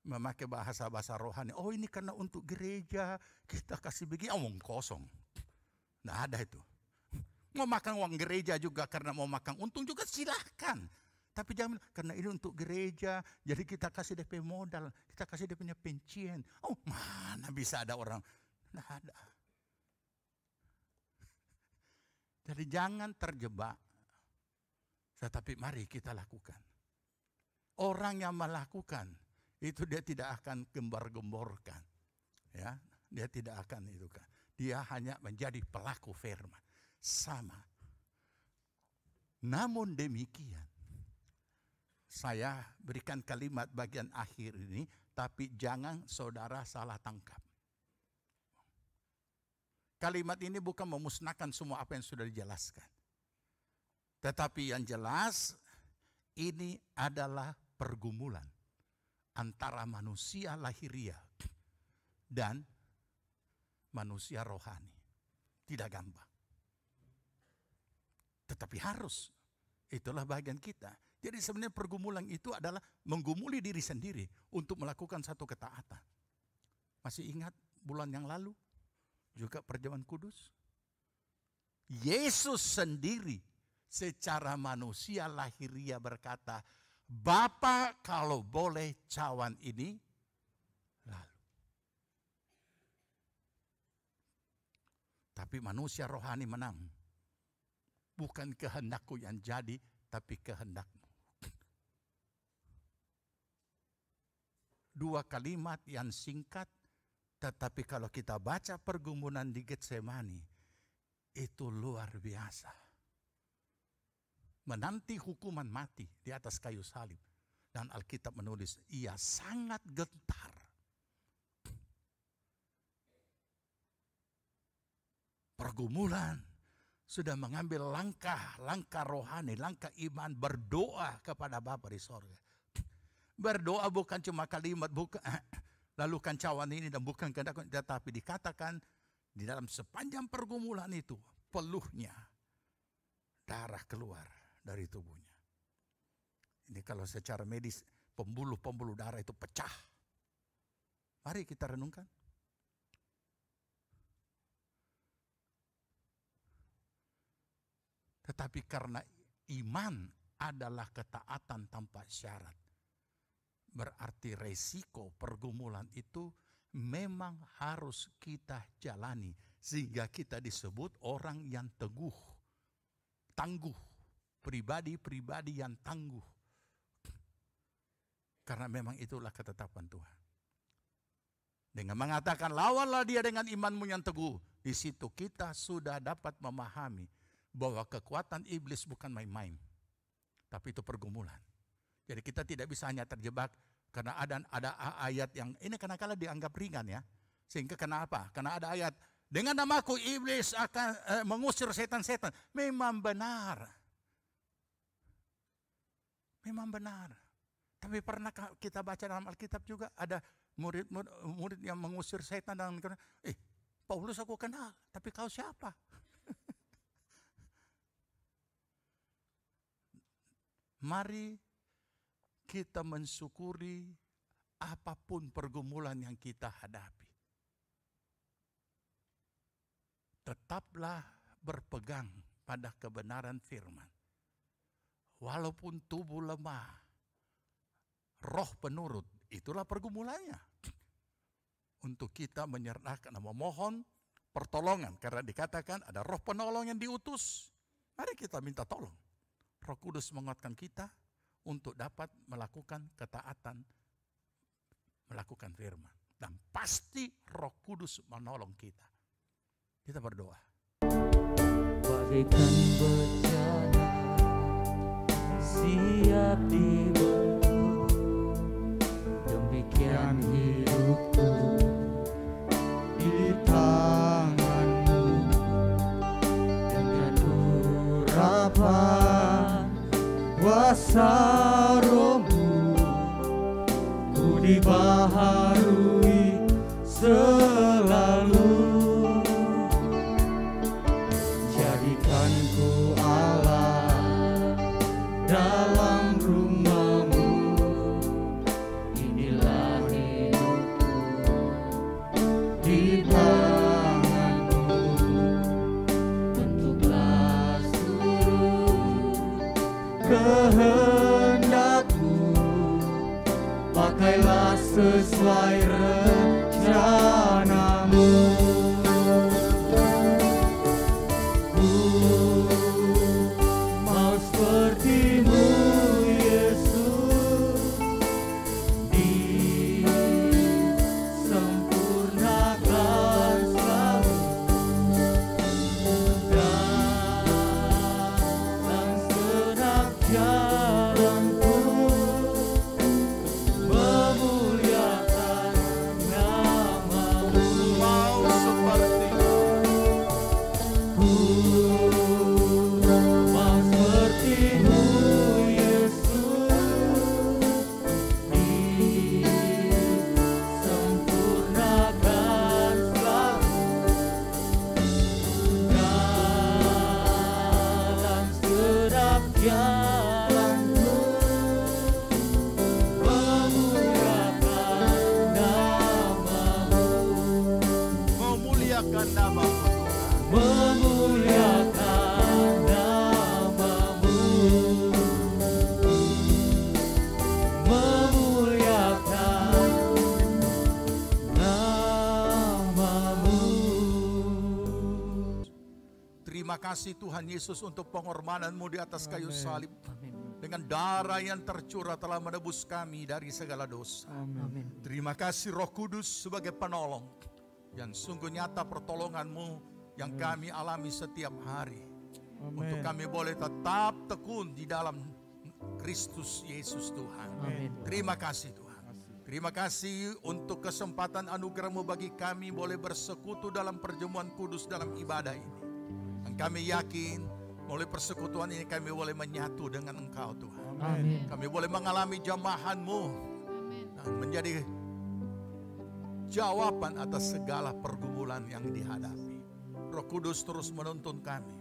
Speaker 2: memakai bahasa-bahasa rohani. Oh ini karena untuk gereja, kita kasih begini, omong kosong. Nggak ada itu. Mau makan uang gereja juga karena mau makan untung juga silahkan. Tapi jangan karena ini untuk gereja, jadi kita kasih DP modal, kita kasih dia punya pencian. Oh mana bisa ada orang, nggak ada. Jadi jangan terjebak. Tetapi mari kita lakukan. Orang yang melakukan itu dia tidak akan gembar-gemborkan, ya, dia tidak akan itu kan. Dia hanya menjadi pelaku firman, sama. Namun demikian, saya berikan kalimat bagian akhir ini, tapi jangan saudara salah tangkap. Kalimat ini bukan memusnahkan semua apa yang sudah dijelaskan, tetapi yang jelas ini adalah pergumulan antara manusia lahiriah dan manusia rohani. Tidak gampang. Tetapi harus. Itulah bagian kita. Jadi sebenarnya pergumulan itu adalah menggumuli diri sendiri untuk melakukan satu ketaatan. Masih ingat bulan yang lalu? Juga perjamuan kudus? Yesus sendiri secara manusia lahiriah berkata, Bapa kalau boleh cawan ini lalu. Tapi manusia rohani menang. Bukan kehendakku yang jadi, tapi kehendakmu. Dua kalimat yang singkat, tetapi kalau kita baca pergumulan di Getsemani, itu luar biasa. Menanti hukuman mati di atas kayu salib. Dan Alkitab menulis, ia sangat gentar. Pergumulan sudah mengambil langkah rohani, langkah iman, berdoa kepada Bapa di sorga. Berdoa bukan cuma kalimat, bukan lalukan cawan ini dan bukan kehendak, tetapi dikatakan di dalam sepanjang pergumulan itu peluhnya darah keluar dari tubuhnya. Ini kalau secara medis pembuluh darah itu pecah. Mari kita renungkan. Tetapi karena iman adalah ketaatan tanpa syarat, berarti resiko pergumulan itu memang harus kita jalani. Sehingga kita disebut orang yang teguh, tangguh, pribadi-pribadi yang tangguh. Karena memang itulah ketetapan Tuhan. Dengan mengatakan lawanlah dia dengan imanmu yang teguh, di situ kita sudah dapat memahami bahwa kekuatan iblis bukan main-main, tapi itu pergumulan. Jadi kita tidak bisa hanya terjebak karena ada ayat yang ini kadang-kadang dianggap ringan ya. Sehingga kenapa? Karena ada ayat dengan namaku iblis akan mengusir setan-setan. Memang benar. Memang benar. Tapi pernah kita baca dalam Alkitab juga ada murid yang mengusir setan dan Paulus aku kenal, tapi kau siapa? Mari kita mensyukuri apapun pergumulan yang kita hadapi. Tetaplah berpegang pada kebenaran firman. Walaupun tubuh lemah, roh penurut, itulah pergumulannya. Untuk kita menyerahkan dan memohon pertolongan. Karena dikatakan ada roh penolong yang diutus. Mari kita minta tolong. Roh Kudus menguatkan kita untuk dapat melakukan ketaatan, melakukan firman. Dan pasti Roh Kudus menolong kita. Kita berdoa.
Speaker 3: Bagaikan bencana siap dibentuk, demikian hidupku di tanganmu. Dengan urapan kuasa Roh-Mu, ku dibaharui selalu. Jadikanku Allah dalam rumah-Mu, inilah hidupku di tangan-Mu. Bentuklah seluruh kehendak-Mu, pakailah sesuai rencana-Mu. Ku mau seperti-Mu, Yesus, disempurnakan selalu dalam segenap jalanku, memuliakan nama-Mu.
Speaker 2: Mau seperti-Mu.
Speaker 3: Ku mau seperti-Mu, Yesus, disempurnakan selalu dalam segenap jalanku, memuliakan nama-Mu.
Speaker 2: Memuliakan nama-Mu Tuhan.
Speaker 3: Memuliakan nama-Mu, memuliakan nama-Mu.
Speaker 2: Terima kasih Tuhan Yesus untuk pengorbanan-Mu di atas kayu
Speaker 3: Amin.
Speaker 2: salib.
Speaker 3: Amin.
Speaker 2: Dengan darah yang tercurah telah menebus kami dari segala dosa.
Speaker 3: Amin.
Speaker 2: Terima kasih Roh Kudus sebagai penolong. Yang sungguh nyata pertolongan-Mu yang kami alami setiap hari. Untuk kami boleh tetap tekun di dalam Kristus Yesus Tuhan.
Speaker 3: Amin.
Speaker 2: Terima kasih Tuhan. Terima kasih untuk kesempatan anugerah-Mu bagi kami boleh bersekutu dalam perjamuan kudus dalam ibadah ini. Dan kami yakin melalui persekutuan ini kami boleh menyatu dengan Engkau Tuhan.
Speaker 3: Amin.
Speaker 2: Kami boleh mengalami jamahan-Mu dan menjadi jawaban atas segala pergumulan yang dihadapi. Roh Kudus terus menuntun kami.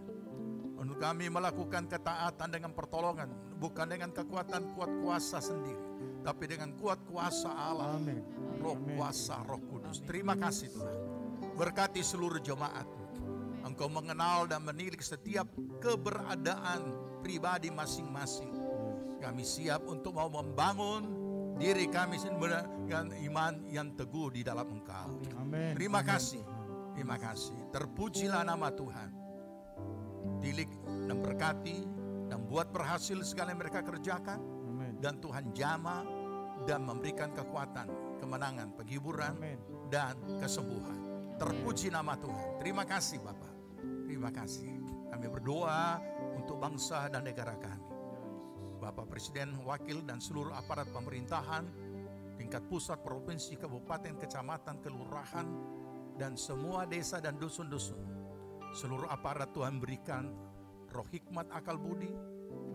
Speaker 2: Untuk kami melakukan ketaatan dengan pertolongan, bukan dengan kekuatan kuat kuasa sendiri, tapi dengan kuat kuasa Allah.
Speaker 3: Amin.
Speaker 2: Roh kuasa, Roh Kudus. Terima kasih Tuhan. Berkati seluruh jemaat. Engkau mengenal dan menilik setiap keberadaan pribadi masing-masing. Kami siap untuk mau membangun diri kami dengan iman yang teguh di dalam Engkau.
Speaker 3: Amin.
Speaker 2: Terima kasih. Terima kasih. Terpujilah nama Tuhan. Tilik dan berkati dan buat berhasil segala yang mereka kerjakan.
Speaker 3: Amin.
Speaker 2: Dan Tuhan jama dan memberikan kekuatan, kemenangan, penghiburan,
Speaker 3: Amin.
Speaker 2: dan kesembuhan. Terpuji nama Tuhan. Terima kasih Bapak. Terima kasih. Kami berdoa untuk bangsa dan negara kami. Bapak Presiden, Wakil, dan seluruh aparat pemerintahan, tingkat pusat, provinsi, kabupaten, kecamatan, kelurahan, dan semua desa dan dusun-dusun. Seluruh aparat Tuhan berikan roh hikmat, akal budi,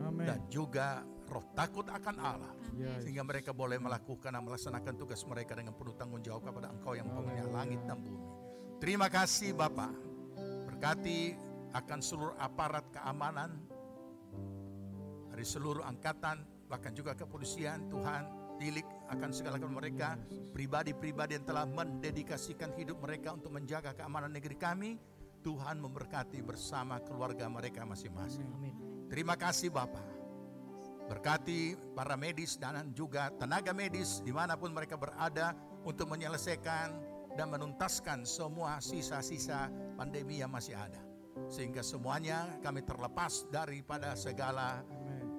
Speaker 3: Amin.
Speaker 2: dan juga roh takut akan Allah.
Speaker 3: Yes.
Speaker 2: Sehingga mereka boleh melakukan dan melaksanakan tugas mereka dengan penuh tanggung jawab kepada Engkau yang punya langit dan bumi. Terima kasih Bapak. Berkati akan seluruh aparat keamanan dari seluruh angkatan, bahkan juga kepolisian. Tuhan tilik akan segala mereka, pribadi-pribadi yang telah mendedikasikan hidup mereka untuk menjaga keamanan negeri kami. Tuhan memberkati bersama keluarga mereka masing-masing. Terima kasih Bapak. Berkati para medis dan juga tenaga medis dimanapun mereka berada untuk menyelesaikan dan menuntaskan semua sisa-sisa pandemi yang masih ada. Sehingga semuanya kami terlepas daripada segala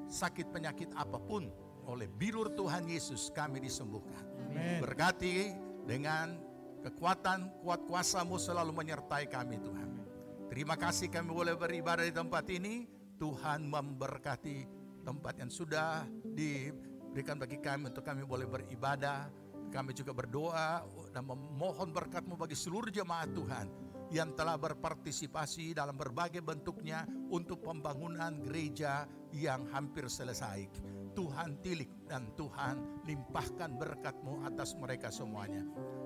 Speaker 2: sakit penyakit apapun. Oleh bilur Tuhan Yesus kami disembuhkan.
Speaker 3: Amin.
Speaker 2: Berkati dengan kekuatan kuat kuasa-Mu selalu menyertai kami Tuhan. Terima kasih kami boleh beribadah di tempat ini. Tuhan memberkati tempat yang sudah diberikan bagi kami untuk kami boleh beribadah. Kami juga berdoa dan memohon berkat-Mu bagi seluruh jemaat Tuhan yang telah berpartisipasi dalam berbagai bentuknya untuk pembangunan gereja yang hampir selesai. Tuhan tilik dan Tuhan limpahkan berkat-Mu atas mereka semuanya.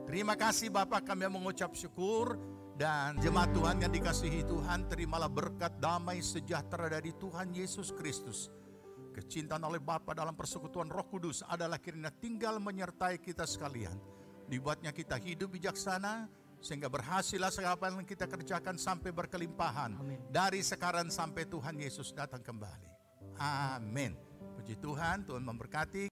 Speaker 2: Terima kasih Bapak, kami mengucap syukur. Dan jemaat Tuhan yang dikasihi Tuhan, terimalah berkat damai sejahtera dari Tuhan Yesus Kristus. Kecintaan oleh Bapa dalam persekutuan Roh Kudus adalah kiranya tinggal menyertai kita sekalian. Dibuatnya kita hidup bijaksana, sehingga berhasillah segala apa yang kita kerjakan sampai berkelimpahan.
Speaker 4: Amin.
Speaker 2: Dari sekarang sampai Tuhan Yesus datang kembali. Amin. Puji Tuhan, Tuhan memberkati.